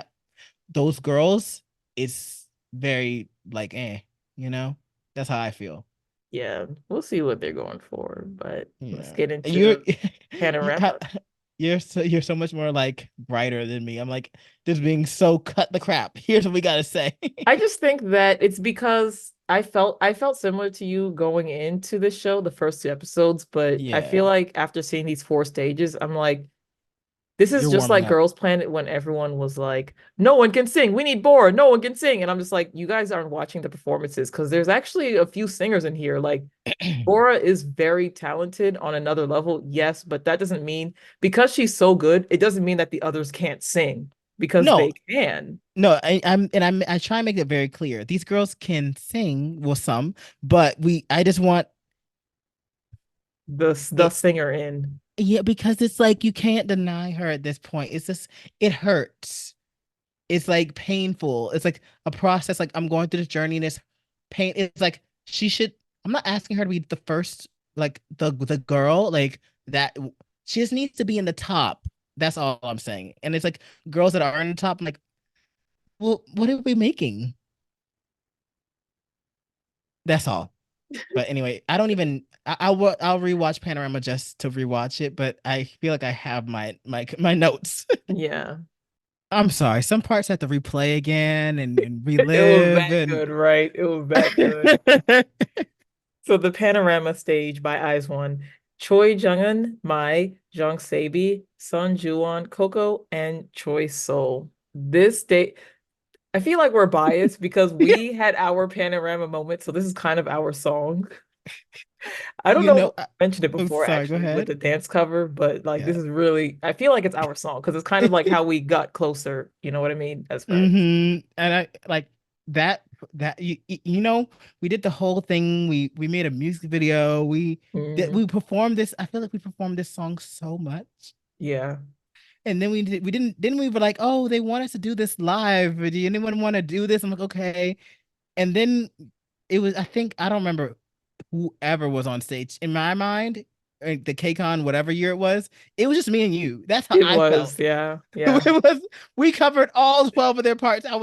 those girls, it's very like you know. That's how I feel. Yeah, we'll see what they're going for, but let's Yeah, get you're into you Panorama. cut. You're so much more like brighter than me. I'm like just being so cut the crap. Here's what we gotta say. I just think that it's because I felt similar to you going into the show, the first two episodes, but I feel Yeah, like after seeing these four stages, I'm like, this is you're just warming like up. Girls Planet when everyone was like, no one can sing. We need Bora. No one can sing. And I'm just like, you guys aren't watching the performances because there's actually a few singers in here. Like Bora is very talented on another level, yes, but that doesn't mean because she's so good, it doesn't mean that the others can't sing because No, they can. no, I try and make it very clear. These girls can sing, well, some, but I just want The it. singer in. Yeah, because it's like you can't deny her at this point. It's just it hurts. It's like painful. It's like a process. Like I'm going through this journey and it's pain. It's like she should. I'm not asking her to be the first, like the girl, like that. She just needs to be in the top. That's all I'm saying. And it's like girls that are in the top. I'm like, well, what are we making? That's all. But anyway, I don't even. I'll rewatch Panorama just to rewatch it, but I feel like I have my notes. Yeah. I'm sorry. Some parts have to replay again and It was relive that and good, right? It was that good. So the Panorama stage by I-LAND2, Choi Jungin, Mai, Jung Sabi, Sun Juwon, Coco, and Choi Sol. This day, I feel like we're biased because we had our Panorama moment, so this is kind of our song. I don't you know if know, I mentioned it I'm before sorry, go actually with ahead. the dance cover, but like this Yeah. is really, I feel like it's our song because it's kind of like how we got closer, you know what I mean, as friends. And I like that that you know, we did the whole thing. We made a music video. We Hmm. performed this. I feel like we performed this song so much. Yeah, And then we didn't then we were like, oh, they want us to do this live. Do anyone want to do this? I'm like, okay. And then it was, I think, I don't remember whoever was on stage. In my mind, the KCON, whatever year it was just me and you. That's how it I was. felt. Yeah, yeah. It was, we covered all 12 of their parts. I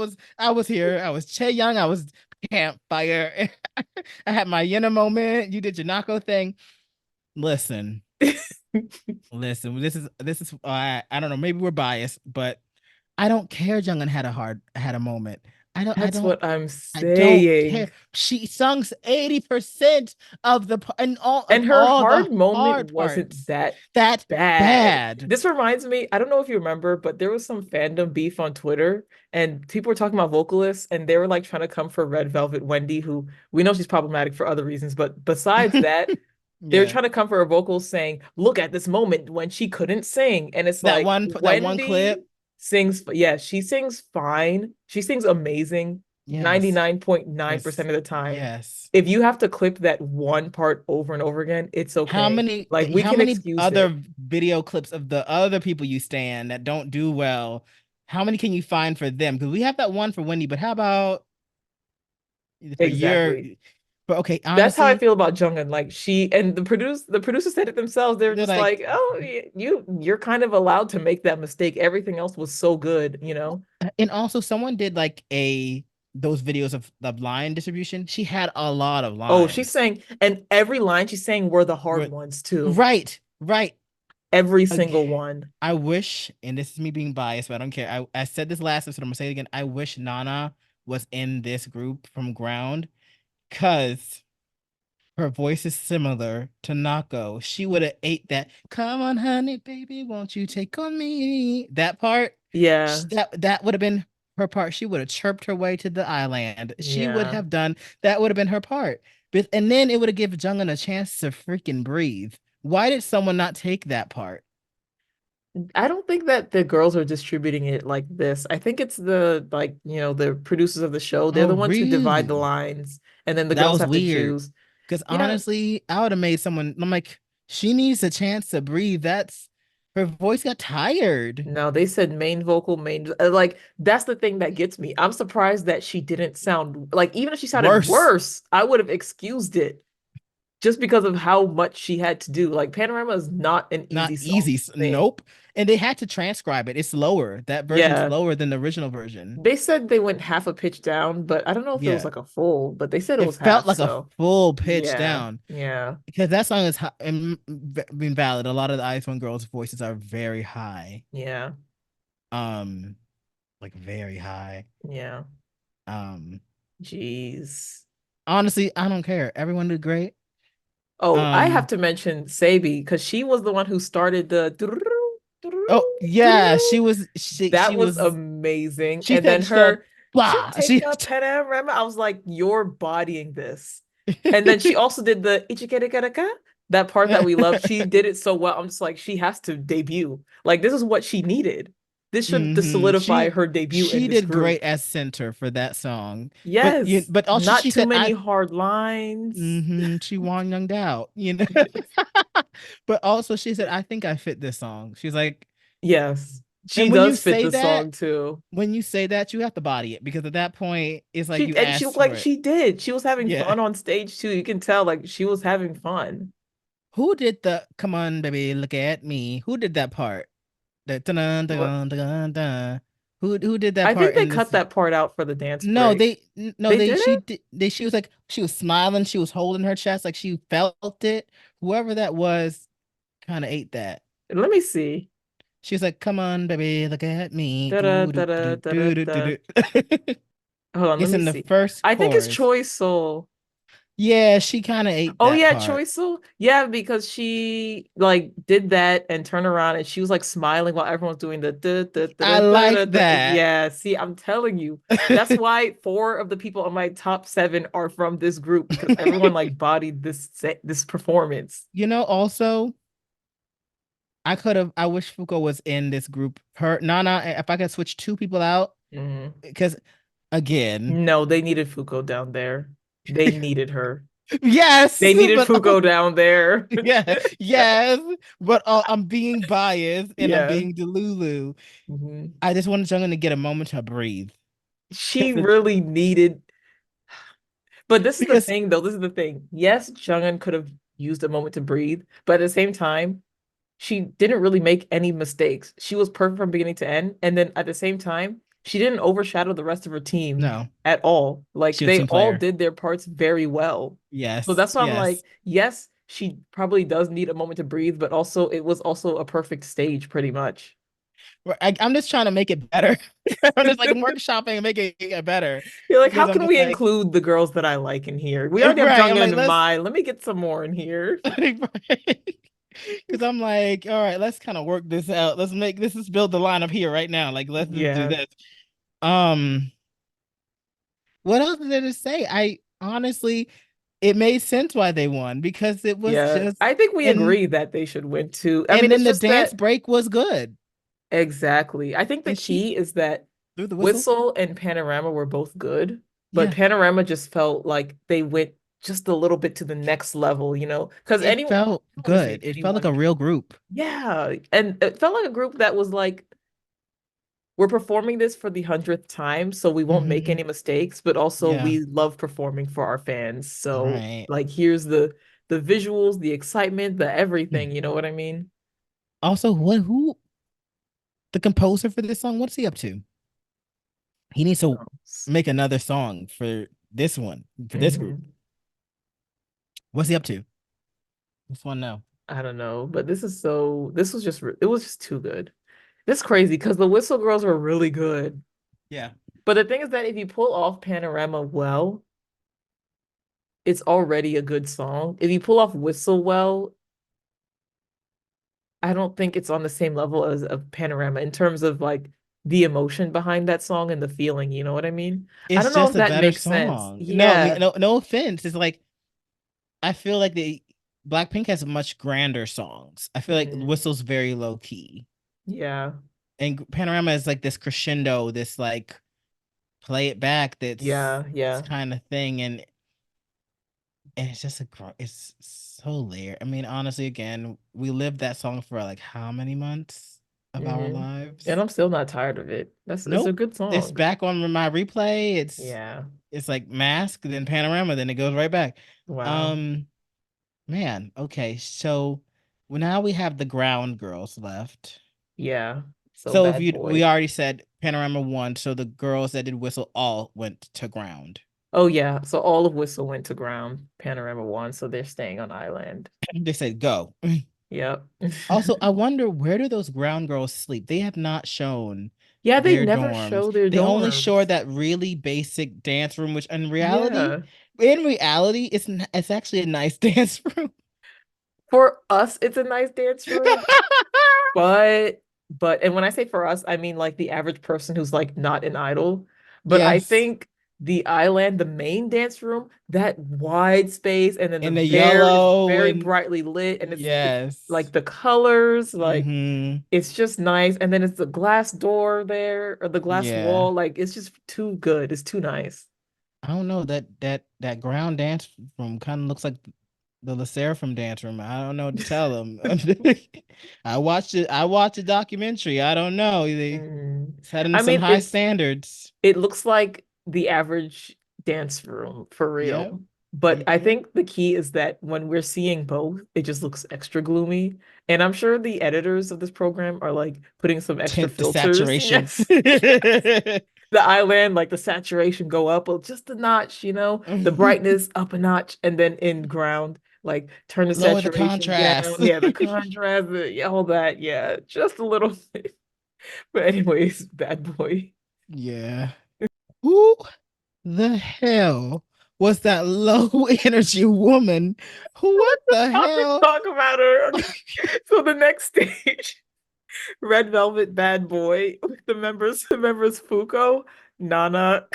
was here. I was Che Young. I was Campfire. I had my Yena moment. You did your Nako thing. Listen, listen. This is I don't know. Maybe we're biased, but I don't care. Jungin had a moment. I don't I That's don't what I'm I don't care. saying. She sings 80% of and all of And her all the hard moment hard wasn't parts. that That bad. bad. This reminds me, I don't know if you remember, but there was some fandom beef on Twitter, and people were talking about vocalists, and they were like trying to come for Red Velvet Wendy, who we know she's problematic for other reasons, but besides that, they were Yeah. trying to come for her vocals saying, look at this moment when she couldn't sing. And it's like That one Wendy clip. sings, yeah, she sings fine. She sings amazing Yes. 99.9% It's of the time. yes. If you have to clip that one part over and over again, it's How okay. many Like we how can many excuse it. other video clips of the other people you stand that don't do well? How many can you find for them? Because we have that one for Wendy, but how about for your Exactly. but okay, That's how I honestly, feel about Jungin. Like she and the producer said it themselves. They're they're just like, like, oh, you're kind of allowed to make that mistake. Everything else was so good, you know? and also someone did like a those videos of the line distribution. She had a lot of Oh, she's lines. saying, and every line she's saying were the hard But ones too. right, right. Every Ag- single one. I wish, and this is me being biased, but I don't care. I said this last episode, I'm gonna say it again. I wish Nana was in this group from Ground because her voice is similar to Nako. She would have ate that. Come on, honey, baby, won't you take on me? That part, Yeah, that would have been her part. She would have chirped her way to the island. She would yeah. have done that. Would have been her part. And then it would have given Jungin a chance to freaking breathe. Why did someone not take that part? I don't think that the girls are distributing it like this. I think it's the like, the producers of the show. They're Oh, the ones who divide the really? lines, and then the That girls was have to weird. choose. Because Yeah, honestly, I would have made someone. I'm like, she needs a chance to breathe. That's her voice got tired. no, they said main vocal, main like that's the thing that gets me. I'm surprised that she didn't sound like even if she sounded Worse. worse, I would have excused it just because of how much she had to do. Like Panorama is not an Not easy song easy. to sing. Nope. And they had to transcribe it. It's lower. That version's Yeah. lower than the original version. They said they went half a pitch down, but I don't know if it was Yeah. like a full, but they said it It was felt half, like a so full pitch yeah. down Yeah. because that song is high, and being valid. A lot of the iPhone girls' voices are very high. Yeah. Um, like very high. Yeah. Um, Jeez. honestly, I don't care. Everyone did great. Oh, I have Um, to mention Sabi because she was the one who started the oh yeah, she that was was amazing. she And then said her should blah. take a panorama. I was like, you're bodying this. And then she also did the ichikerekareka, that part that we love. She did it so well. I'm just like, she has to debut. Like, this is what she needed. This should solidify She her debut in she this did group. great as center for that song. Yes, But also not she too said many I hard lines. she Wang Younged out, But also she said, I think I fit this song. She's like, Yes, she and when you does fit say the that, song too. you have to body it because at that point it's like She you and she asked looked for like it. she did. She was having Yeah. fun on stage too. You can tell like she was having fun. Who did the come on, baby, look at me? Who did that part? The dun dun What? dun dun dun. Who did that I part think they in cut this? that part out for the dance No, break. no, They did it? she was like, she was smiling, she was holding her chest like she felt it. Whoever that was kind of ate that. Let me see. She was like, "Come on, baby, look at me." Da da Doo, doo, da da doo, da da doo, doo, da. doo, doo. Hold on, let It's me in the see. first I think it's chorus. Choi Soul. Yeah, she kind of ate Oh that yeah, part. Choi Soul. Yeah, because she like did that and turned around and she was like smiling while everyone's doing the da, da, da, I da, da, like da, da. that. Yeah, see, I'm telling you. That's why four of the people on my top seven are from this group because everyone like bodied this performance. Also, I wish Fuko was in this group. Her, Nana, if I could switch two people out, Mhm. because again, No, they needed Fuko down there. They needed her. yes, They needed but Fuko down there. yeah, yes, but I'm being biased and I'm Yeah. being Delulu. Mhm. I just wanted Jungin to get a moment to breathe She because really needed. But this is the because thing, though. This is the thing. Yes, Jungin could have used a moment to breathe, but at the same time, she didn't really make any mistakes. She was perfect from beginning to end, and then at the same time, she didn't overshadow the rest of her team no, at all. Like she was a they team all player. did their parts very well. So Yes, that's why I'm like, yes. yes, she probably does need a moment to breathe, but also it was also a perfect stage, pretty much. I'm just trying to make it better. I'm just like workshopping and making it better You're like, how because I'm can just we like, include the girls that I like in here? We already have right. I'm Jungin like, and let's, Mai. Let me get some more in here. because I'm like, all right, let's kind of work this out. Let's build the lineup here right now. Like, let's just do Yeah, this. Um, what else is there to say? I honestly, it made sense why they won because it was yeah. just, I think we and agree that they should win too. I and mean, then it's the just dance that break was good, exactly. I think the and she key is that threw the whistle. Whistle and Panorama were both good, but Yeah, Panorama just felt like they went just a little bit to the next level, Because it anyone, felt I don't want to say good. It felt like anyone a can, real group. yeah. And it felt like a group that was like, we're performing this for the 100th time, so we won't make Hmm. any mistakes, but also Yeah, we love performing for our fans. So right. like here's the visuals, the excitement, the everything, you know what I mean? Also, who the composer for this song? What's he up to? He needs to make another song for this one, for this group. Mhm. What's he up to? Just want to know. I don't know, but this was just it was just too good. This is crazy because the Whistle Girls were really good. Yeah. But the thing is that if you pull off Panorama well, it's already a good song. If you pull off Whistle well, I don't think it's on the same level as of Panorama in terms of like the emotion behind that song and the feeling, you know what I mean? I It's don't know just if a that better makes sense. song. No, I mean, Yeah. no offense. It's like I feel like the Blackpink has much grander songs. I feel like Mm, Whistle's very low key. yeah. And Panorama is like this crescendo, this like play it back that's Yeah. this Yeah. kind of thing. And it's just it's so layered. I mean, honestly, again, we lived that song for like how many months of our Hmm. And lives? I'm still not tired of it. It's a Nope. good It's song. back on my replay. Yeah. It's like Mask, then Panorama, then it goes right back. Wow. Um, man, okay. So well, now we have the ground girls left. Yeah. So So if bad you we boy. already said Panorama won, so the girls that did whistle all went to ground. Oh yeah. So all of Whistle went to ground. Panorama won, so they're staying on Island. They said go. Yep. Also, I wonder where do those ground girls sleep? They have not shown Yeah, they their never dorms. show their They only show dorms. that really basic dance room, which Yeah. in reality, it's actually a nice dance room. For us, it's a nice dance room, but and when I say for us, I mean like the average person who's like not an idol. But I Yes, think the Island, the main dance room, that wide space, and then in the it's yellow very and brightly lit, and it's yes. like the colors, like Mm-hmm. it's just nice. And then it's the glass door there or the glass Yeah. wall, like it's just too good. It's too nice. I don't know that ground dance room kind of looks like the La Seraphim dance room. I don't know what to tell them. I watched it. I watched a documentary. I don't know. They Mm. setting I some mean, high standards. it looks like the average dance room for Yeah. real. But I Mhm. think the key is that when we're seeing both, it just looks extra gloomy. And I'm sure the editors of this program are like putting some extra Tint the filters. saturation. Yes. The island, like the saturation go up just a notch, the brightness up a notch, and then in ground, like turn the Lower the saturation contrast. down. Yeah, the contrast, all that. Yeah, just a little bit. But anyways, bad boy. Yeah. Who the hell was that low energy woman? What the How to hell? talk about her. Okay. So the next stage, Red Velvet Bad Boy with the members Fuko, Nana,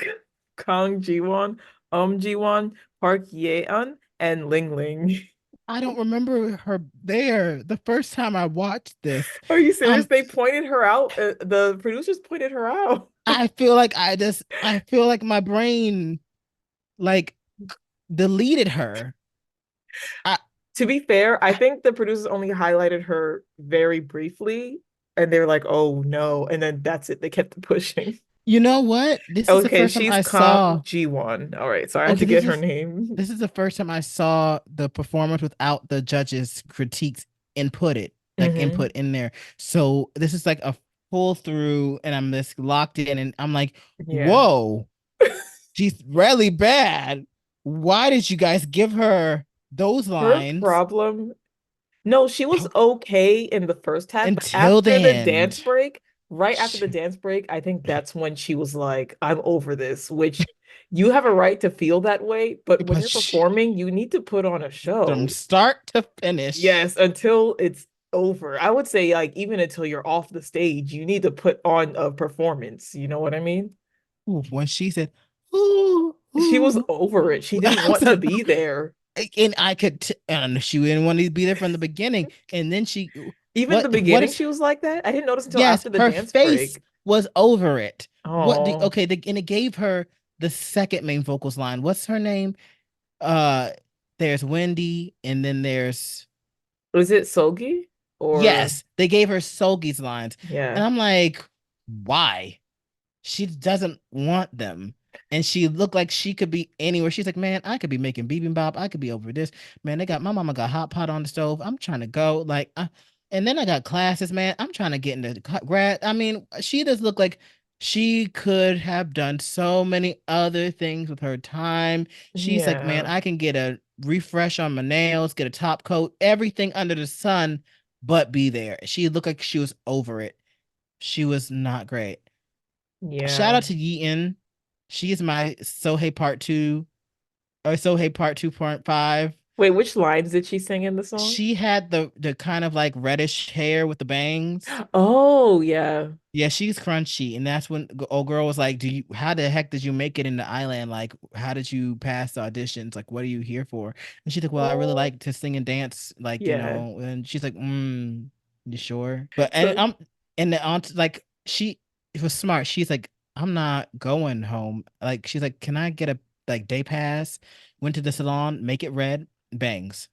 Kang Jiwon, Jiwon, Park Yeon, and Ling Ling. I don't remember her there the first time I watched this. Are you serious? Um, They pointed her out. The producers pointed her out. I feel like my brain like deleted her. I, To be fair, I I think the producers only highlighted her very briefly, and they were like, "Oh no!" And then that's it. They kept pushing. you know what? This is the Okay, first time she's I Kang saw. Ji-won. All right, so I had Okay, to get her name. this is the first time I saw the performance without the judges' critiques Hmm. input in there. So this is like a full through, and I'm just locked in, and I'm like, Yeah. whoa, she's really bad. Why did you guys give her those Her lines problem. No, she was okay in the first half, but until the after the dance end? break, right after the She- dance break, I think that's when she was like, I'm over this, which you have a right to feel that way, but when But you're performing, you need to put on a from show. start to finish, Yes, until it's over. I would say, like, even until you're off the stage, you need to put on a performance. You know what I mean? when she said, "Ooh, She was ooh," over it. She didn't I was want to like, be there. and and she didn't want to be there from the beginning. And then Even the what beginning, is, she was like that. I didn't notice until yes, after the her dance face break. was over it. Oh, And it gave her the second main vocals line. What's her name? Uh, there's Wendy, and then there's, was it Sogi? Or yes, they gave her Solgi's lines. yeah, And I'm like, why? She doesn't want them. And she looked like she could be anywhere. She's like, man, I could be making bibimbap. I could be over this. Man, they got my mama got hot pot on the stove. I'm trying to go. And then I got classes, man. I'm trying to get into grad. I mean, she does look like she could have done so many other things with her time. She's like, man, yeah, I can get a refresh on my nails, get a top coat, everything under the sun, but be there. She looked like she was over it. She was not great. Shout yeah. out to Yeetin. She is my Sohei Part 2 or Sohei Part 2.5. Wait, which lines did she sing in the song? She had the kind of like reddish hair with the bangs. Oh, yeah. Yeah, she's crunchy. And that's when old girl was like, how the heck did you make it in the island? Like, how did you pass the auditions? Like, what are you here for? And she's like, well, I really Oh, like to sing and dance, like, yeah. and she's like, you sure? But, and So and the aunt, like, she was smart. She's like, I'm not going home. Like, she's like, can I get a, like, day pass? Went to the salon, make it red, bangs,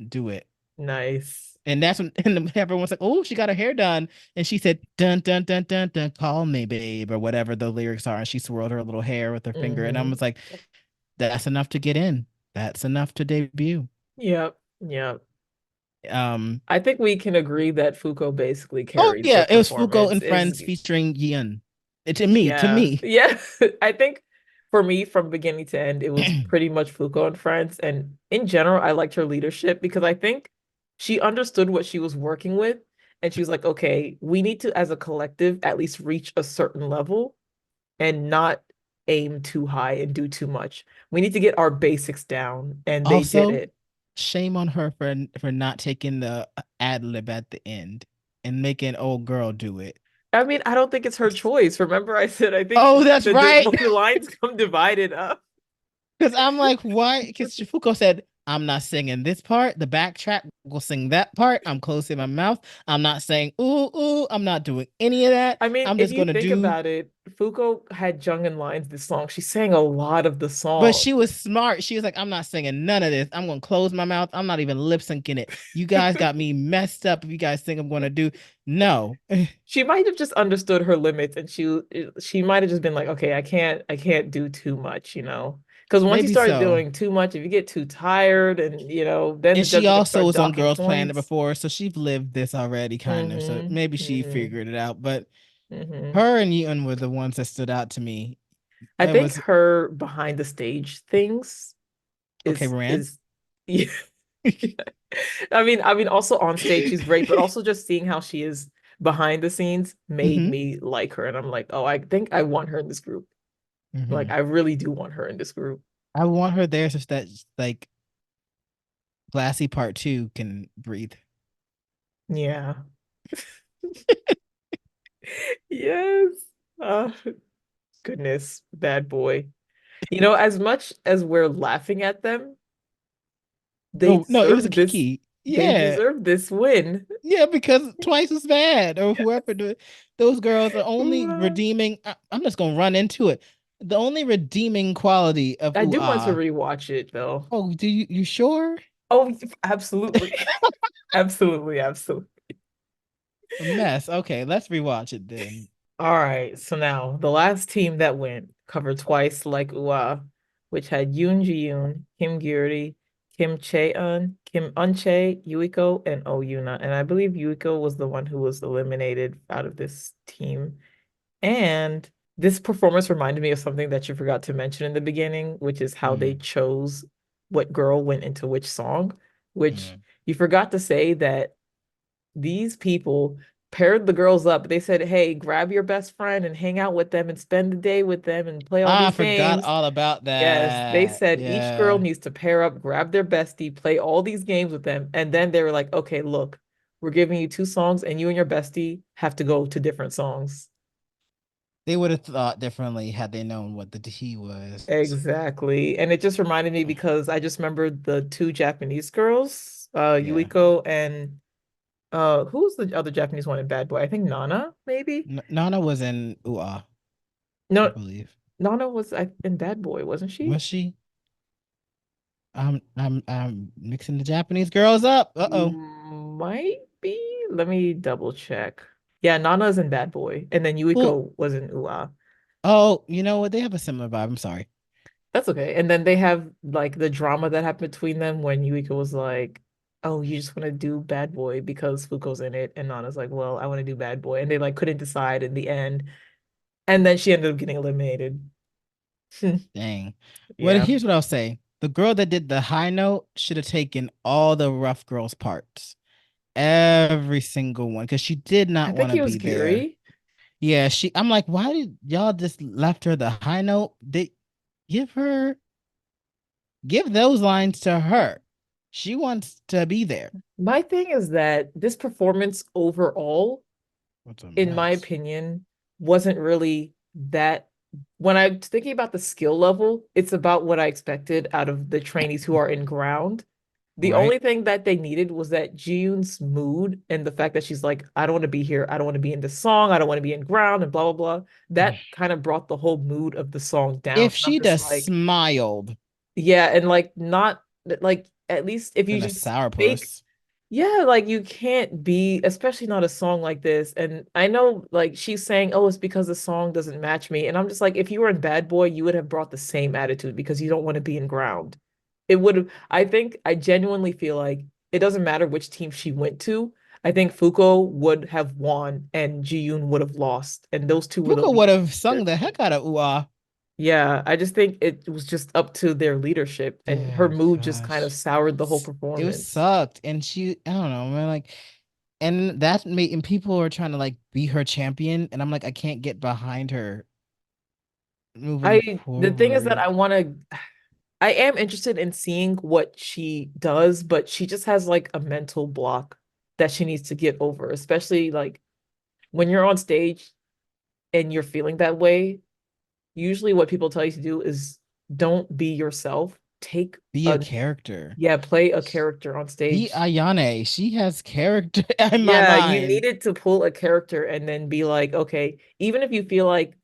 do it. nice. And that's when and everyone's like, oh, she got her hair done. And she said, dun, dun, dun, dun, dun, call me, babe, or whatever the lyrics are. And she swirled her little hair with her finger. And I Hmm. was like, that's enough to get in. That's enough to debut. Yep, yep. Um, I think we can agree that Foucault basically oh carried the yeah, it was Fuko performance. and Is Friends featuring Yin. To Yeah, me. yeah. I think for me, from beginning to end, it was pretty much Foucault and friends. And in general, I liked her leadership because I think she understood what she was working with. And she was like, okay, we need to, as a collective, at least reach a certain level and not aim too high and do too much. We need to get our basics down. And they did Also, it. shame on her for not taking the ad lib at the end and making old girl do it. I mean, I don't think it's her choice. Remember, I said I think Oh, that's right. the lines come divided up. Because I'm like, why? Because Chifuko said, I'm not singing this part. The backtrack will sing that part. I'm closing my mouth. I'm not saying, ooh, ooh. I'm not doing any of that. I mean, I'm if just you going to think do about it, Fuko had Jung in lines this song. She sang a lot of the But song. she was smart. She was like, I'm not singing none of this. I'm gonna close my mouth. I'm not even lip syncing it. You guys got me messed up if you guys think I'm gonna do no. She might have just understood her limits and she might have just been like, okay, I can't do too much, you know. Because once you Maybe start so. doing too much, if you get too tired and then the And judge she is gonna also start was on docking Girls Planet points. before, so she's lived this already, kind of. So Mm-hmm. maybe she Mm-hmm. figured it out. But Mm-hmm. her and Ewan were the ones that stood out to me. I It think was her behind the stage things okay, is Rand. is yeah. I mean, also on stage she's great, but also just seeing how she is behind the scenes made hmm me like her, and I'm like, oh, I think I want her in this group. Like, hmm I really do want her in this group. I want her there so that like Glassy Part Two can breathe. Yeah. Yes. Uh, Goodness, bad boy. As much as we're laughing at them, they Oh no, it was a deserve this. Kiki. They Yeah, deserve this win. yeah, because Twice was bad, or whoever. Those girls are only Yes. redeeming. I'm just gonna run into it. The only redeeming quality of I ooh do want to ah. rewatch it though. Oh, do you sure? Oh, absolutely. Absolutely, absolutely. A mess. Okay, let's rewatch it then. All right, so now the last team that went covered twice like UA, which had Yoon Ji-yoon, Kim Gyuri, Kim Chae-eun, Kim Eun-chae, Yuiko, and Oh Yuna. And I believe Yuiko was the one who was eliminated out of this team. And this performance reminded me of something that you forgot to mention in the beginning, which is how they Mm, chose what girl went into which song, which mm. you forgot to say that these people paired the girls up. They said, hey, grab your best friend and hang out with them and spend the day with them and play all I these forgot games. all about Yes, they that. said each girl Yeah, needs to pair up, grab their bestie, play all these games with them. And then they were like, okay, look, we're giving you two songs, and you and your bestie have to go to different songs. they would have thought differently had they known what the tea was. Exactly. And it just reminded me because I just remembered the two Japanese girls, Yeah, Yuiko and who's the other Japanese one in Bad Boy? I think Nana, maybe? Nana was in ooh ah, I No, believe. Nana was in Bad Boy, wasn't she? Was she? I'm mixing the Japanese girls up. Uh-oh. Might be. Let me double check. Yeah, Nana's in Bad Boy, and then Well, Yuiko was in Ua. oh, you know what? They have a similar vibe. I'm sorry. That's okay. And then they have like the drama that happened between them when Yuiko was like, "Oh, you just want to do Bad Boy because Fuko's in it," and Nana's like, "Well, I want to do Bad Boy," and they like couldn't decide in the end, and then she ended up getting eliminated. Dang. Well, Yeah, here's what I'll say. The girl that did the high note should have taken all the rough girls parts. Every single one. Because she did I not think want to he was be there. Guri. Yeah, I'm like, why did y'all just left her the high note? They give her give those lines to her. She wants to be there. My thing is that this performance overall, What's a in my mess? opinion, wasn't really that. When I'm thinking about the skill level, it's about what I expected out of the trainees who are in ground. The Right? only thing that they needed was that Jiyoon's mood and the fact that she's like, I don't want to be here. I don't want to be in this song. I don't want to be in ground and blah, blah, blah. That kind of brought the whole mood of the song down. If And I'm she'd just have like, smiled, yeah. And like, not like, at least if you then a just fake sourpuss. yeah, like you can't be, especially not a song like this. And I know like she's saying, oh, it's because the song doesn't match me. And I'm just like, if you were in Bad Boy, you would have brought the same attitude because you don't want to be in ground. It would have, I think, I genuinely feel like it doesn't matter which team she went to. I think Fuko would have won and Ji-yoon would have lost. And those two were the Puka would leaders have of their sung the team. heck out of ooh ah. Yeah, I just think it was just up to their leadership and her Oh mood just kind of gosh. soured the whole It was performance. sucked. And I don't know, man. Like, and that made, and people are trying to like be her champion. And I'm like, I can't get behind her moving The thing is that forward. I am interested in seeing what she does, but she just has like a mental block that she needs to get over, especially like when you're on stage and you're feeling that way. Usually, what people tell you to do is don't be yourself. Take Be a a, character. yeah, play a character on Be stage. Ayane. She has character in my Yeah, you mind. needed to pull a character and then be like, okay, even if you feel like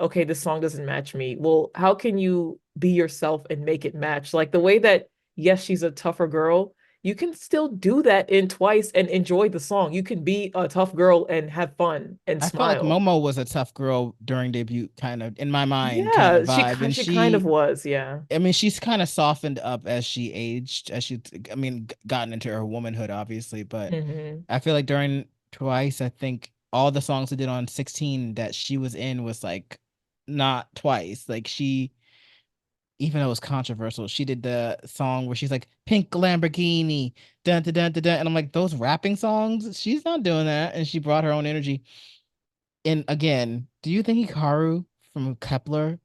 okay, this song doesn't match me. Well, how can you be yourself and make it match? Like the way that, yes, she's a tougher girl. You can still do that in Twice and enjoy the song. You can be a tough girl and have fun and I felt like smile. Momo was a tough girl during debut, kind of in my mind, kind of Yeah, vibe, and she kind of she, was, yeah. I mean, she's kind of softened up as she aged, as she, I mean, gotten into her womanhood, obviously. But Hmm. I feel like during Twice, I think all the songs we did on 16 that she was in was like not Twice. Like she, even though it was controversial, she did the song where she's like "Pink Lamborghini," dun dun dun dun, dun. And I'm like, those rapping songs, she's not doing that, and she brought her own energy. And again, do you think Hikaru from Kepler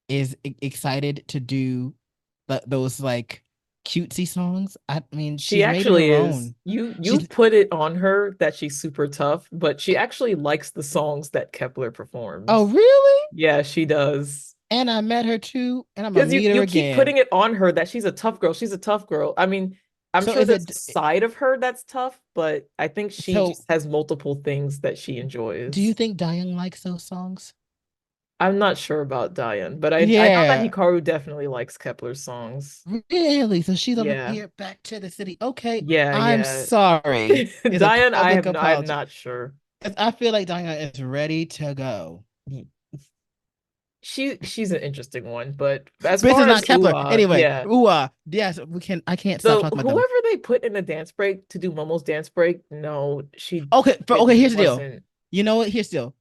is excited to do those like cutesy songs? I mean, She she's made it actually her is. own. You've She's put it on her that she's super tough, but she actually likes the songs that Kepler oh performs. really? Yeah, she does. And I met her too, and I'm gonna Because meet her you keep putting again. it on her that she's a tough girl. She's a tough girl. I mean, I'm So sure is there's a it side of her that's tough, but I think she so? just has multiple things that she Do you enjoys. think Dayoung likes those songs? I'm not sure about Diane, but I know that Yeah, Hikaru definitely likes Kepler's songs. really. So she's over Yeah. here back to the city. Okay, Yeah, I'm yeah. sorry. It's a Diane, public I'm apology. not sure. 'Cause I feel like Dayoung is ready to go. She's an interesting one, but as This far is not as Kepler. Anyway, yeah. yes, we can. I can't stop The talking about them. whoever they put in the dance break to do Momo's dance break, no, Okay, it here's the deal. wasn't. You know what? Here's the deal.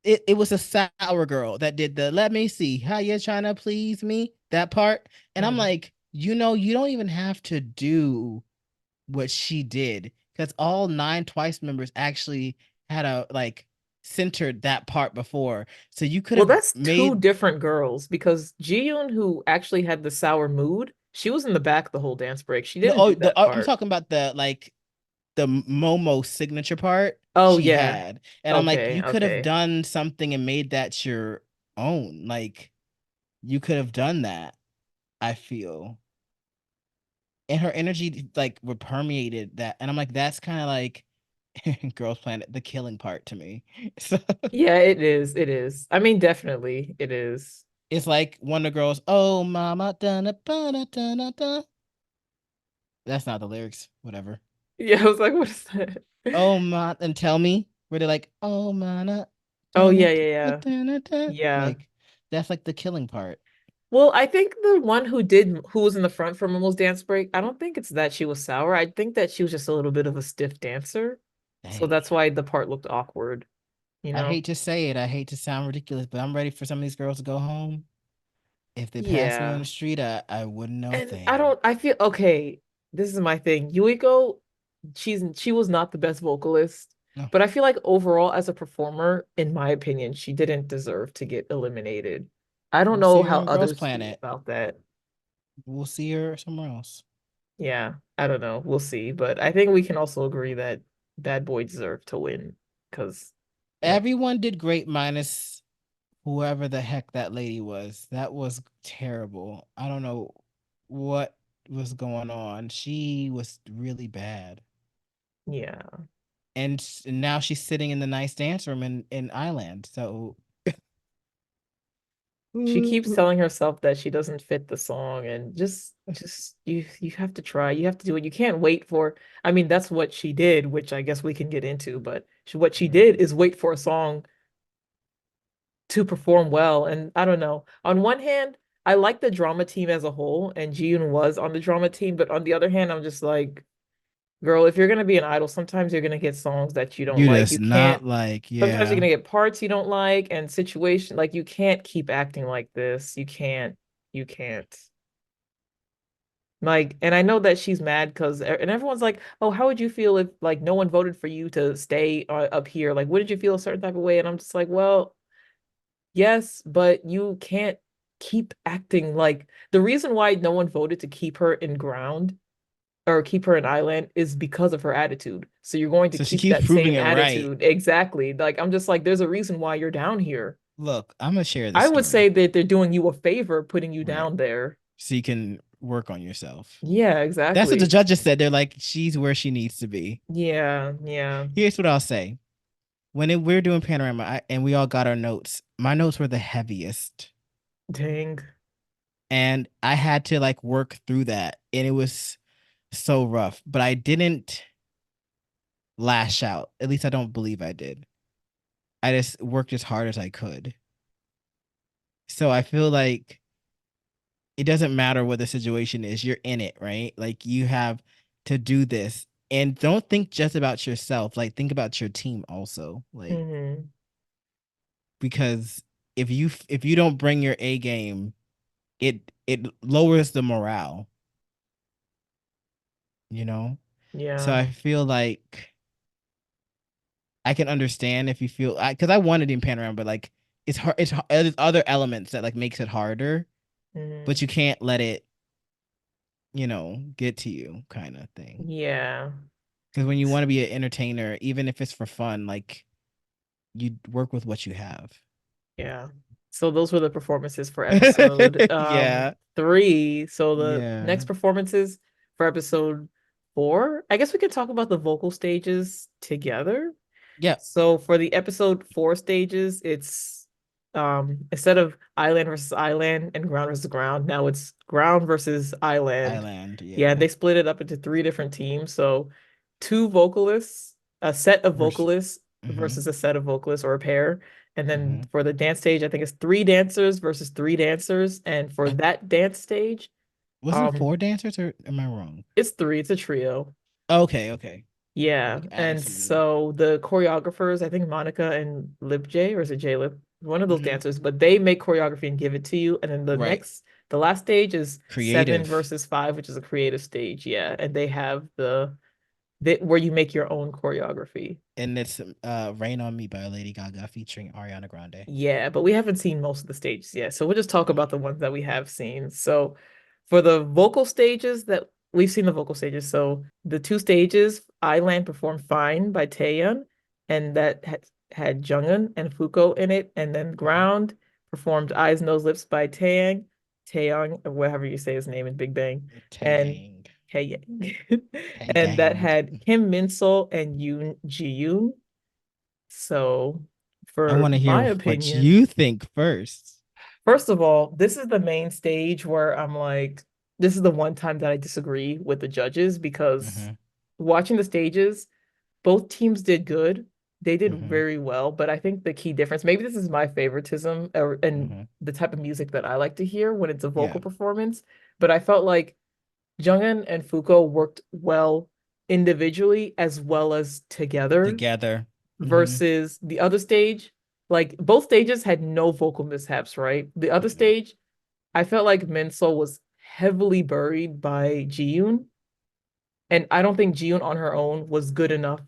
It was a sour girl that did the "Let me see how you trying to please me" that part, and I'm Mm. like, you don't even have to do what she did because all nine Twice members actually had a like centered that part before, so you could Well, have that's two made. different girls because Ji-yoon, who actually had the sour mood, she was in the back the whole dance break. She No, didn't do that I'm part. talking about the like the Momo signature part Oh she yeah. had. And I'm like, Okay, you could have okay. done something and made that your own. Like, you could have done that, I feel. And her energy, like, would permeated that. And I'm like, that's kind of like Girls Planet, the killing part to me. So Yeah, it is. It is. I mean, definitely it is. it's like one of the girls, oh, mama, dun dun dun dun. That's not the lyrics, whatever. Yeah, I was like, what is that? Oh, my, and tell me, where they're like, oh, mana, Oh dun yeah, dun yeah, yeah. dun dun. Yeah. Like, that's like the killing part. Well, I think the one who was in the front for Momo's dance break, I don't think it's that she was sour. I think that she was just a little bit of a stiff dancer. So Dang. that's why the part looked awkward, you I know? hate to say it. I hate to sound ridiculous, but I'm ready for some of these girls to go home. If they pass me on Yeah. the street, I wouldn't know a And thing. I feel okay, this is my thing. Yuiko, she was not the best vocalist, No, but I feel like overall as a performer, in my opinion, she didn't deserve to get eliminated. I don't we'll see know her how in Girls others feel Planet. about that. We'll see her somewhere else. Yeah, I don't know. We'll see. But I think we can also agree that Bad Boy deserved to win because, yeah. Everyone did great, minus whoever the heck that lady was. That was terrible. I don't know what was going on. She was really bad. Yeah. And now she's sitting in the nice dance room in Island. So She keeps telling herself that she doesn't fit the song and just you have to try. You have to do it. You can't wait for I mean, that's what she did, which I guess we can get into, but what she did is wait for a song to perform well. And I don't know. On one hand, I like the drama team as a whole, and Jiyoon was on the drama team, but on the other hand, I'm just like, girl, if you're gonna be an idol, sometimes you're gonna get songs that you don't you like. just You can't not like, sometimes you're yeah. gonna get parts you don't like and situation like you can't keep acting like this. You can't. Like, and I know that she's mad because and everyone's like, "Oh, how would you feel if like no one voted for you to stay up here? Like, wouldn't you feel a certain type of way?" And I'm just like, "Well, yes, but you can't keep acting like the reason why no one voted to keep her in ground or keep her in Island is because of her attitude. So you're going to So she keep keeps that proving same it right. attitude. Exactly. Like I'm just like, there's a reason why you're down here. Look, I'm gonna share this I would say story. that they're doing you a favor putting you Right. down there. So you can work on yourself. Yeah, That's what the exactly. judges said. They're like, she's where she needs to be. Yeah, yeah. Here's what I'll say. We're doing Panorama and we all got our notes, my notes were the heaviest. Dang. And I had to like work through that. And it was so rough. But I didn't lash out. At least I don't believe I did. I just worked as hard as I could. So I feel like it doesn't matter what the situation is, you're in it, right? Like you have to do this. And don't think just about yourself. Like think about your team also. Like Hmm. because if you don't bring your A game, it lowers the morale, you know? So Yeah. I feel like I can understand if you feel because I wanted in Panorama, but like it's hard. There's other elements that like makes it harder, but Hmm. you can't let it, get to you, kind of thing. Yeah. Because when you want to be an entertainer, even if it's for fun, like you work with what you have. Yeah. So those were the performances for episode Yeah, 3. So the yeah, next performances for episode 4, I guess we can talk about the vocal stages together. yep. So for the episode 4 stages, it's instead of island versus island and ground versus ground, now it's ground versus island. I-LAND, Yeah, and yeah. they split it up into 3 different teams. So two vocalists, a set of Versus, vocalists mm-hmm, versus a set of vocalists or a pair. And then mm-hmm. for the dance stage, I think it's 3 dancers versus 3 dancers. And for I, that dance stage, wasn't it um, four dancers or am I wrong? it's 3, it's a trio. Okay, okay. Yeah, Like adding and some new. so the choreographers, I think Monica and Lip J, or is it J Lip? One of those Mm-hmm. dancers, but they make choreography and give it to you. And then Right. the last stage is 7 Creative. versus 5, which is a creative stage. Yeah, and they have where you make your own choreography. And it's Rain on Me by Lady Gaga featuring Ariana Grande. Yeah, but we haven't seen most of the stages yet. So we'll just talk about the ones that we have seen. So for the vocal stages that we've seen the vocal stages. So the 2 stages, I-LAND performed Fine by Taeyeon, and that had Jungin and Fuko in it. And then Mhm. Ground performed Eyes, Nose, Lips by Taeyang, or whatever you say his name in Big Bang. And Taeyang. Taeyang. And that Taeyang. had Kim Min-sol and Yoon Ji-yoon. So I for want to my hear what opinion, you think first. first of all, this is the main stage where I'm like, this is the one time that I disagree with the judges because Mm-hmm. watching the stages, both teams did good. They did Mm-hmm. very well, but I think the key difference, maybe this is my favoritism and Mm-hmm. the type of music that I like to hear when it's a vocal Yeah. performance, but I felt like Jungin and Fuko worked well individually as well as together Together. Mm-hmm. versus the other stage. Like both stages had no vocal mishaps, right? The other Mm-mm. stage, I felt like Minsol was heavily buried by Jiyoon, and I don't think Jiyoon on her own was good enough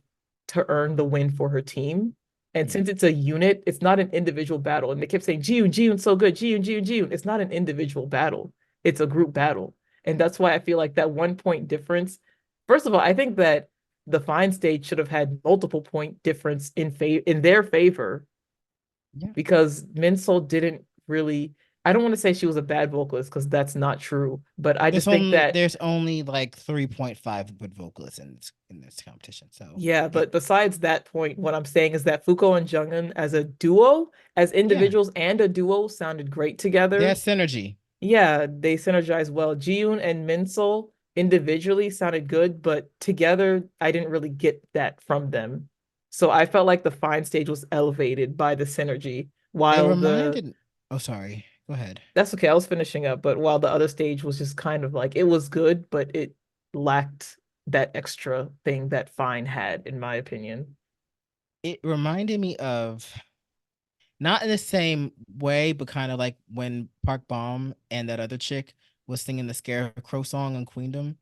to earn the win for her team. And Yeah. since it's a unit, it's not an individual battle. And they kept saying, Jiyoon, Jiyoon's so good, Jiyoon, Jiyoon, Jiyoon. It's not an individual battle. It's a group battle. And that's why I feel like that 1 point difference. First of all, I think that the fine stage should have had multiple point difference in their favor Yeah. because Minsol didn't really. I don't want to say she was a bad vocalist because that's not true, but I just think that There's only like 3.5 good vocalists in this competition. So yeah. it But besides that point, what I'm saying is that Fuko and Jungin as a duo, as yeah. individuals and a duo, sounded great There's together. synergy. Yeah, they synergized well. Jiyoon and Minsol individually sounded good, but together, I didn't really get that from them. So I felt like the fine stage was elevated by the synergy, It while the reminded oh sorry. Go ahead. that's okay. I was finishing up, but while the other stage was just kind of like it was good, but it lacked that extra thing that Fine had, in my opinion. It reminded me of not in the same way, but kind of like when Park Bom and that other chick was singing the Scarecrow song on Queendom,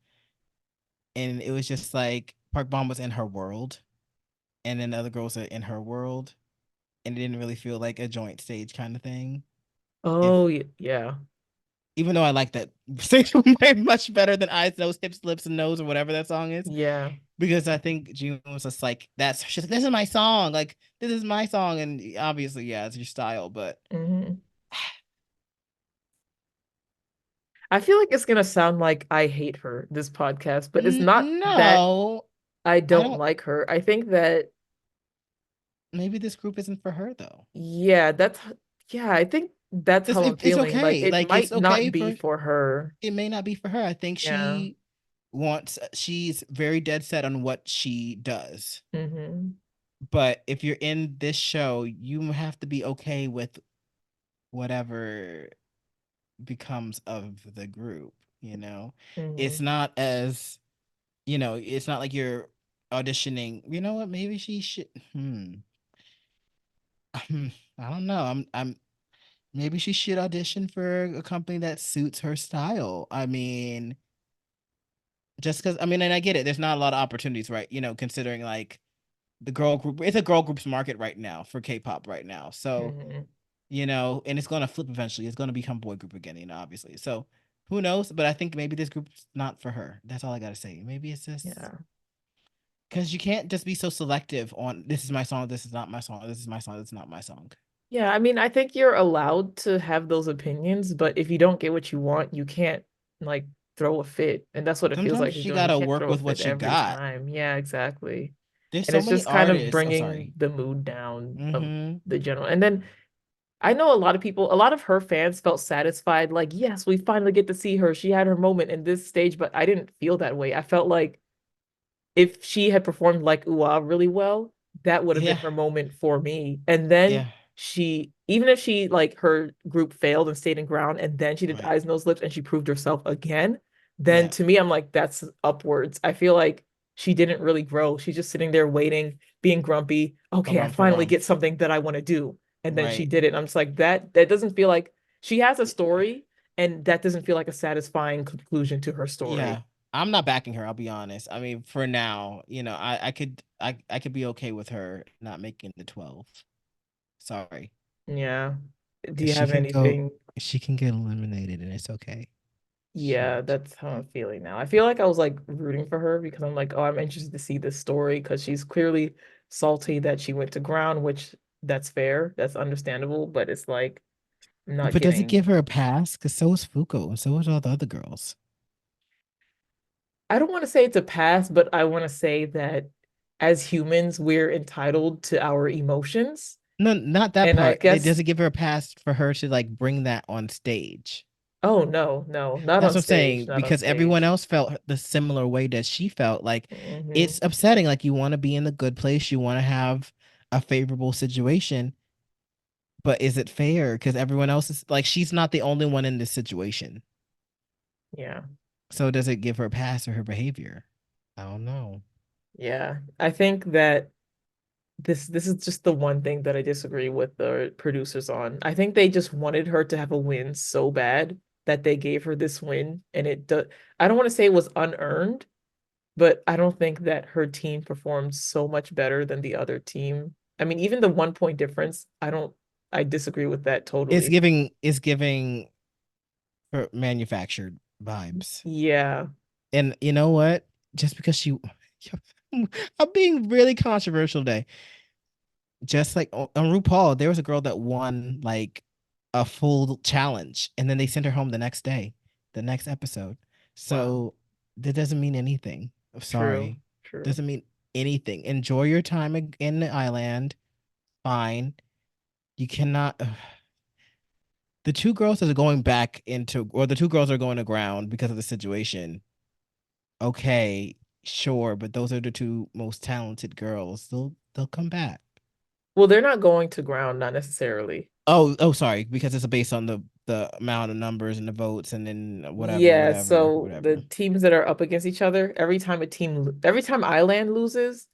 and it was just like Park Bom was in her world, and then the other girls are in her world, and it didn't really feel like a joint stage kind of thing. If Oh, yeah. even though I like that stage way much better than Eyes, Nose, Hips, Lips, and Nose or whatever that song is, Yeah. because I think June was just like she's like, this is my song, like this is my song, and obviously yeah, it's your style, but Hmm. I feel like it's gonna sound like I hate her, this podcast, but it's not that No, I I don't don't. like her. I think that Maybe this group isn't for her though. yeah, that's Yeah, I think that's how I'm It's feeling. Like okay. it Like it's might not okay be for for her. it may not be for her. I think Yeah. she's very dead set on what she does. Hmm. But if you're in this show, you have to be okay with whatever becomes of the group, you know? It's Hmm. not as, it's not like you're auditioning. You know what? Maybe she should I don't know. I'm maybe she should audition for a company that suits her style. I mean, just because I mean, and I get it. There's not a lot of opportunities, right? Considering like the girl group, it's a girl groups market right now for K-pop right now. So Hmm. and it's gonna flip eventually. It's gonna become boy group again, obviously. So who knows? But I think maybe this group's not for her. That's all I gotta say. Maybe it's just Yeah. because you can't just be so selective on this is my song, this is not my song, this is my song, this is not my song. Yeah, I mean, I think you're allowed to have those opinions, but if you don't get what you want, you can't like throw a fit. And that's what it feels like Sometimes she's she doing. You gotta can't work throw a with fit what she every got. time. Yeah, exactly. There's And so it's many just kind of artists. Oh, bringing sorry. the mood down of Mm-hmm. the general. And then I know a lot of people, a lot of her fans felt satisfied, like, yes, we finally get to see her. She had her moment in this stage, but I didn't feel that way. I felt like if she had performed like Ua really well, that would have been Yeah. her moment for me. And then Yeah. even if she like her group failed and stayed in ground, and then she did Right. eyes, nose, lips, and she proved herself again, then Yeah. to me, I'm like, that's upwards. I feel like she didn't really grow. She's just sitting there waiting, being grumpy. Okay, I For finally get something that I want to do. And then she right. did it. And I'm just like, that doesn't feel like she has a story, and that doesn't feel like a satisfying conclusion to her Yeah. story. I'm not backing her, I'll be honest. I mean, for now, I could be okay with her not making the 12. Sorry. Yeah. Do If you she have can go, anything? she can get eliminated and it's okay. Yeah, Shoot. that's how I'm feeling now. I feel like I was like rooting for her because I'm like, oh, I'm interested to see this story because she's clearly salty that she went to ground, which that's fair, that's understandable, but it's like I'm not But does it getting. give her a pass? Because so is Fuko and so is all the other girls. I don't want to say it's a pass, but I want to say that as humans, we're entitled to our emotions. No, not that And I part. They guess, does it give her a pass for her to like bring that on stage. oh no, no, not That's on what I'm stage, saying. not on Because everyone stage. else felt the similar way that she felt. Like Hmm. it's upsetting. Like you want to be in the good place, you want to have a favorable situation, but is it fair? Because everyone else is like she's not the only one in this situation. Yeah. So does it give her a pass for her behavior? I don't know. Yeah. I think that this is just the one thing that I disagree with the producers on. I think they just wanted her to have a win so bad that they gave her this win, and I don't want to say it was unearned, but I don't think that her team performed so much better than the other team. I mean, even the 1 point difference, I disagree with that totally. It's giving her manufactured vibes. Yeah. And you know what? Just because she I'm being really controversial today. Just like on RuPaul, there was a girl that won like a full challenge and then they sent her home the next day, the next episode. Wow. So that doesn't mean anything. I'm True. sorry. True. Doesn't mean anything. Enjoy your time in the island. Fine. You cannot the two girls that are going back into or the two girls are going to ground because of the situation. Okay, sure, but those are the two most talented girls. They'll come back. Well, they're not going to ground, not necessarily. Sorry, because it's based on the amount of numbers and the votes, and then Yeah, whatever, so the whatever. teams that are up against each other, every time I-LAND loses,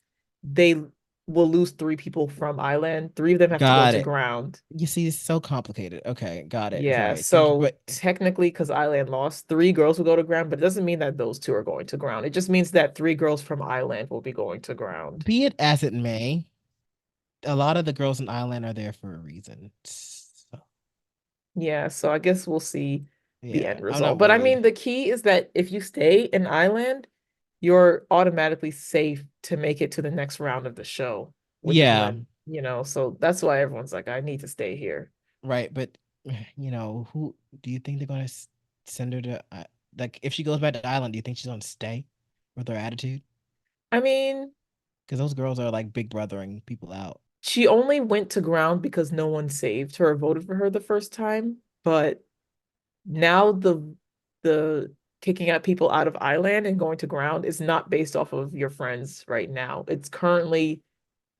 they will lose three people from I-LAND. Three of them have to go Got to it. ground. You see, it's so complicated. Okay, got it. Yeah, Sorry. Thank you. so technically, because I-LAND lost, three girls will go to ground, but it doesn't mean that those two are going to ground. It just means that three girls from I-LAND will be going to ground. Be it as it may, a lot of the girls in Island are there for a reason. So, Yeah, so I guess we'll see the yeah, end I'm result. not But I worried. mean, the key is that if you stay in I-LAND, you're automatically safe to make it to the next round of the show, which is Yeah, when, so that's why everyone's like, I need to stay here. right. But who do you think they're gonna send her to? Like, if she goes back to Island, do you think she's gonna stay with her attitude? I mean, Because those girls are like big brothering people out. She only went to ground because no one saved her or voted for her the first time, but now the kicking out people out of I-LAND and going to ground is not based off of your friends right now. It's currently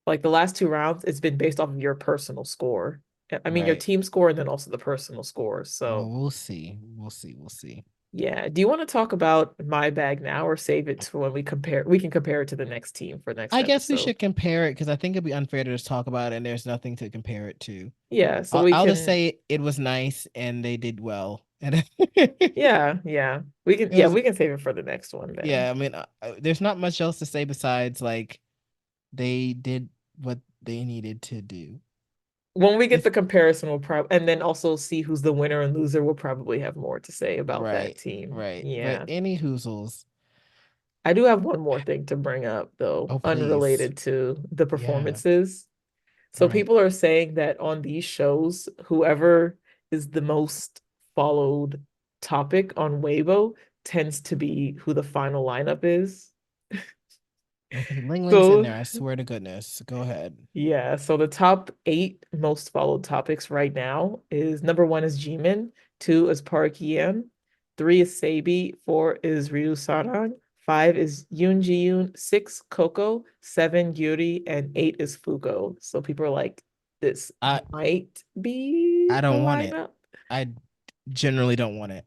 like the last two rounds, it's been based off of your personal score. I mean your Right. team score and then also the personal score. Well, So we'll see. We'll see. We'll see. yeah. Do you want to talk about my bag now or save it to when we compare? We can compare it to the next team for next I guess we episode. should compare it because I think it'd be unfair to just talk about it and there's nothing to compare it to. Yeah, so I'll, we I'll just can say it was nice and they did well. And yeah, yeah. We can it yeah, was, we can save it for the next one then. yeah, I mean, there's not much else to say besides like they did what they needed to do. When we get If the comparison, we'll probably and then also see who's the winner and loser, we'll probably have more to say about that right, team. right. But Yeah. any hoozles, I do have one more thing to bring up though, oh please. unrelated to the Yeah. performances. All So right. people are saying that on these shows, whoever is the most followed topic on Weibo tends to be who the final lineup is. If Ling Ling's in So there, I swear to goodness. Go ahead. yeah, so the top eight most followed topics right now is number one is Jimin, two is Park Yeon, three is Sabi, four is Ryu Sarang, five is Yoon Ji Yoon, six Coco, seven Yuri, and eight is Fuko. So people are like, this I might be I the don't want it. lineup. I generally don't want it.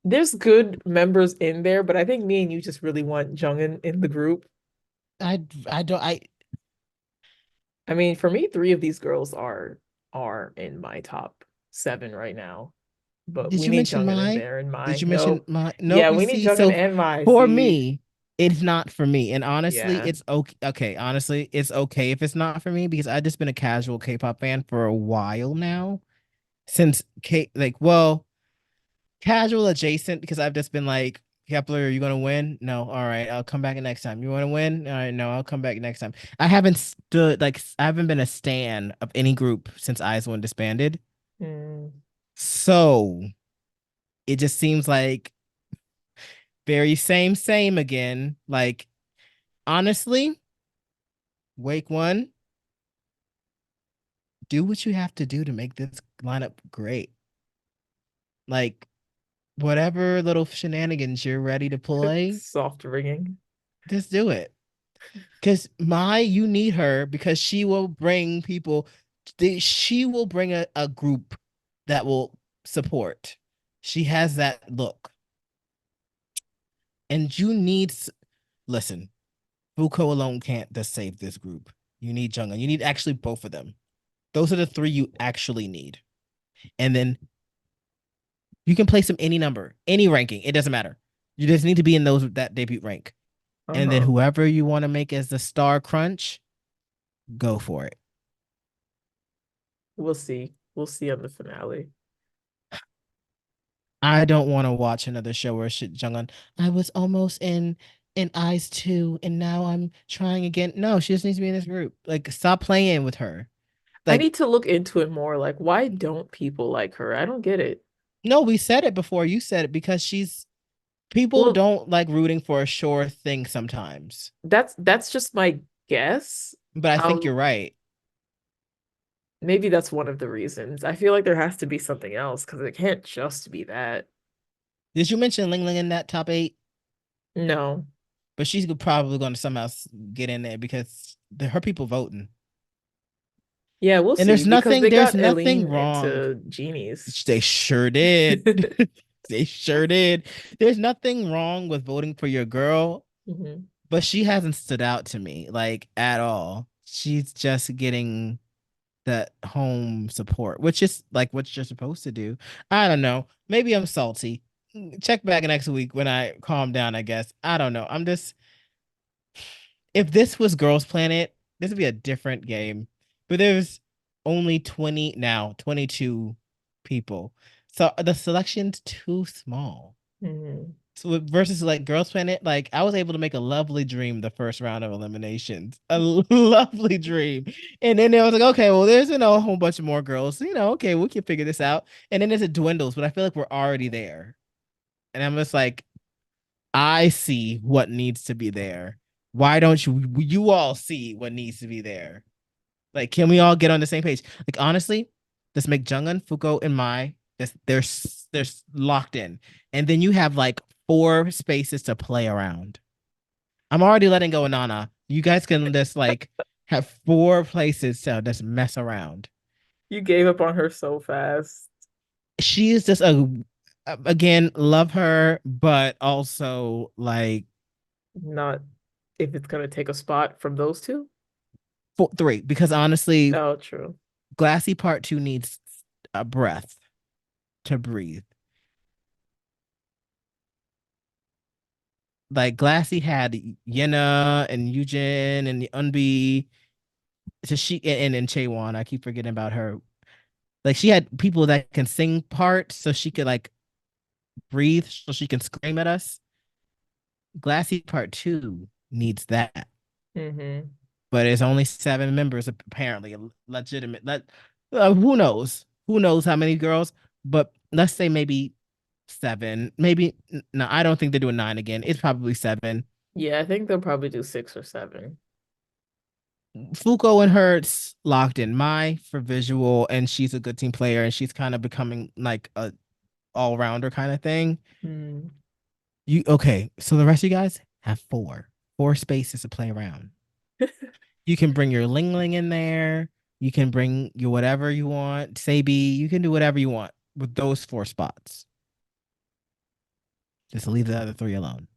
There's good members in there, but I think me and you just really want Jungin in the group. I don't I I mean, for me, three of these girls are in my top seven right now. But did we you need mention Jungin in my? there and Did Mai. you mention No. my? Nope. Yeah, You we need see, Jungin so and Mai. for See, me, it's not for me. And honestly, yeah. it's okay. Okay, honestly, it's okay if it's not for me because I've just been a casual K-pop fan for a while now. Since well, casual adjacent because I've just been like, Kepler, are you gonna win? No. All right, I'll come back next time. You want to win? All right, no, I'll come back next time. I haven't been a stan of any group since I-LAND2 disbanded. Mm, So it just seems like very same again. Like honestly, WakeOne, do what you have to do to make this lineup great. Like whatever little shenanigans you're ready to play, soft ringing. just do it. Because you need her because she will bring people. She will bring a group that will support. She has that look, and you need. Listen, Fuko alone can't just save this group. You need Jungkook. You need actually both of them. Those are the three you actually need. And then you can place them any number, any ranking. It doesn't matter. You just need to be in that debut rank. And then Uh-huh. whoever you want to make as the star crunch, go for it. We'll see. We'll see on the finale. I don't want to watch another show where shit Jungkook. I was almost in Eyes 2 and now I'm trying again. No, she just needs to be in this group. Like stop playing with her. I Like need to look into it more. Like, why don't people like her? I don't get it. no, we said it before. You said it because she's people Well, don't like rooting for a sure thing sometimes. that's just my guess. But I think Um, you're right. maybe that's one of the reasons. I feel like there has to be something else because it can't just be that. Did you mention Ling Ling in that top eight? No. But she's probably going to somehow get in there because her people voting. Yeah, we'll And see because they there's got nothing Eileen wrong. into Genies. They sure did. They sure did. There's nothing wrong with voting for your girl, Mhm. but she hasn't stood out to me like at all. She's just getting that home support, which is like what you're supposed to do. I don't know. Maybe I'm salty. Check back next week when I calm down, I guess. I don't know. I'm just if this was Girls Planet, this would be a different game. But there's only 20 now, 22 people. So the selection's too small. Mhm. So versus like Girls Planet, like I was able to make a lovely dream the first round of eliminations, a lovely dream, and then it was like, okay, well, there's a whole bunch of more girls, okay, we can figure this out, and then as it dwindles, but I feel like we're already there, and I'm just like, I see what needs to be there. Why don't you all see what needs to be there? Like, can we all get on the same page? Like, honestly, let's make Jungin, Fuko, and Mai. They're locked in, and then you have like 4 spaces to play around. I'm already letting go of Nana. You guys can just like have 4 places to just mess around. You gave up on her so fast. She is just a again love her, but also like Not if it's gonna take a spot from those two. 3 because honestly, Oh, true. Glassy Part 2 needs a breath to breathe. Like Glassy had Yena and Eugen and the Unbi, so she and Chaewon. I keep forgetting about her. Like she had people that can sing parts, so she could like breathe, so she can scream at us. Glassy Part 2 needs that, Mm-hmm. but it's only 7 members apparently. Legitimate. Who knows? Who knows how many girls? But let's say maybe 7. Maybe no. I don't think they're doing 9 again. It's probably 7. Yeah, I think they'll probably do 6 or 7. Fuko and Hertz locked in. Mai for visual, and she's a good team player, and she's kind of becoming like a all rounder kind of thing. Mm. You okay? So the rest of you guys have 4 spaces to play around. You can bring your Ling Ling in there. You can bring your whatever you want. Sabi, you can do whatever you want with those 4 spots. Just leave the other 3 alone.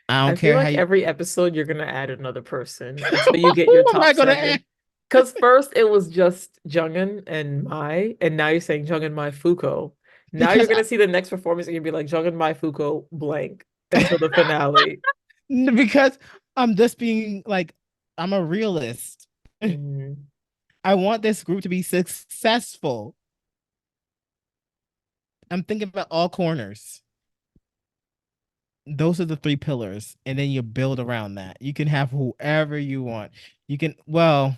I I don't feel care how like you. every episode you're gonna add another person until you get your Who am top I gonna seven. add? Because first it was just Jungin and Mai, and now you're saying Jungin, Mai, Fuko. Now you're Because gonna see the next performance and you'll be like Jungin, Mai, Fuko, blank until the finale. because I'm just being like I'm a realist. Mm, I want this group to be successful. I'm thinking about all corners. Those are the 3 pillars, and then you build around that. You can have whoever you want. You can, well,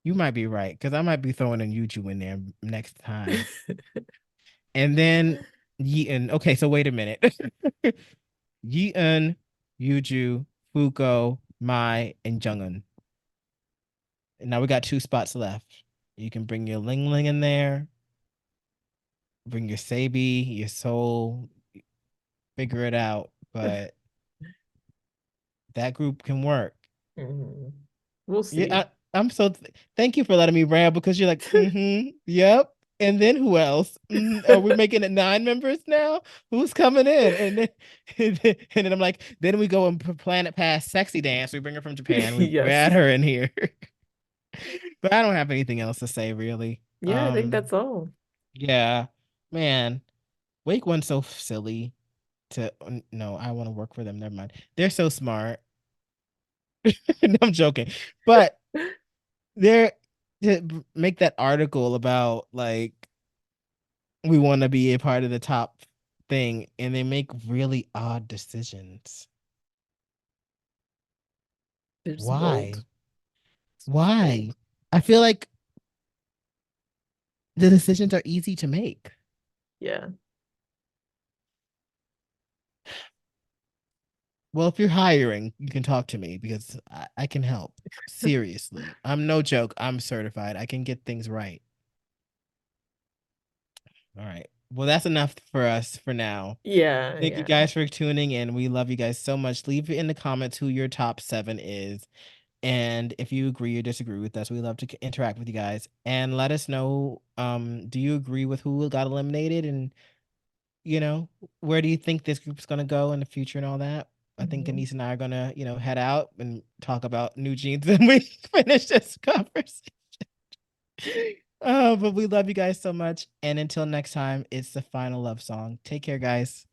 you might be right because I might be throwing a Yuju in there next time. And then Yeon. Okay, so wait a minute. Yeon, Yuju, Fuko, Mai, and Jungun. And now we got 2 spots left. You can bring your Ling Ling in there, bring your Sabi, your Soul, figure it out. But that group can work. mhm. We'll Yeah, see. I'm so thank you for letting me ramble because you're like, yep. And then who else? Are we making it 9 members now? Who's coming in? And then I'm like, then we go and Planet Pass Sexy Dance. We bring her from Japan. We Yes. add her in here. But I don't have anything else to say really. Yeah, I think that's all. Yeah, man, WakeOne's so silly. No, I want to work for them. Never mind. They're so smart. No, I'm joking, but they're to make that article about like we want to be a part of the top thing, and they make really odd decisions. It's Why? bold. It's Why? bold. I feel like the decisions are easy to make. Yeah. Well, if you're hiring, you can talk to me because I can help. Seriously. I'm no joke. I'm certified. I can get things right. All right. Well, that's enough for us for now. Yeah, Thank you yeah. guys for tuning in. We love you guys so much. Leave in the comments who your top 7 is. And if you agree or disagree with us, we love to interact with you guys. And let us know, do you agree with who got eliminated? And, you know, where do you think this group's going to go in the future and all that? I think Mhm. Anise and I are going to, head out and talk about new jeans when we finish this conversation. But we love you guys so much. And until next time, it's the final love song. Take care, guys.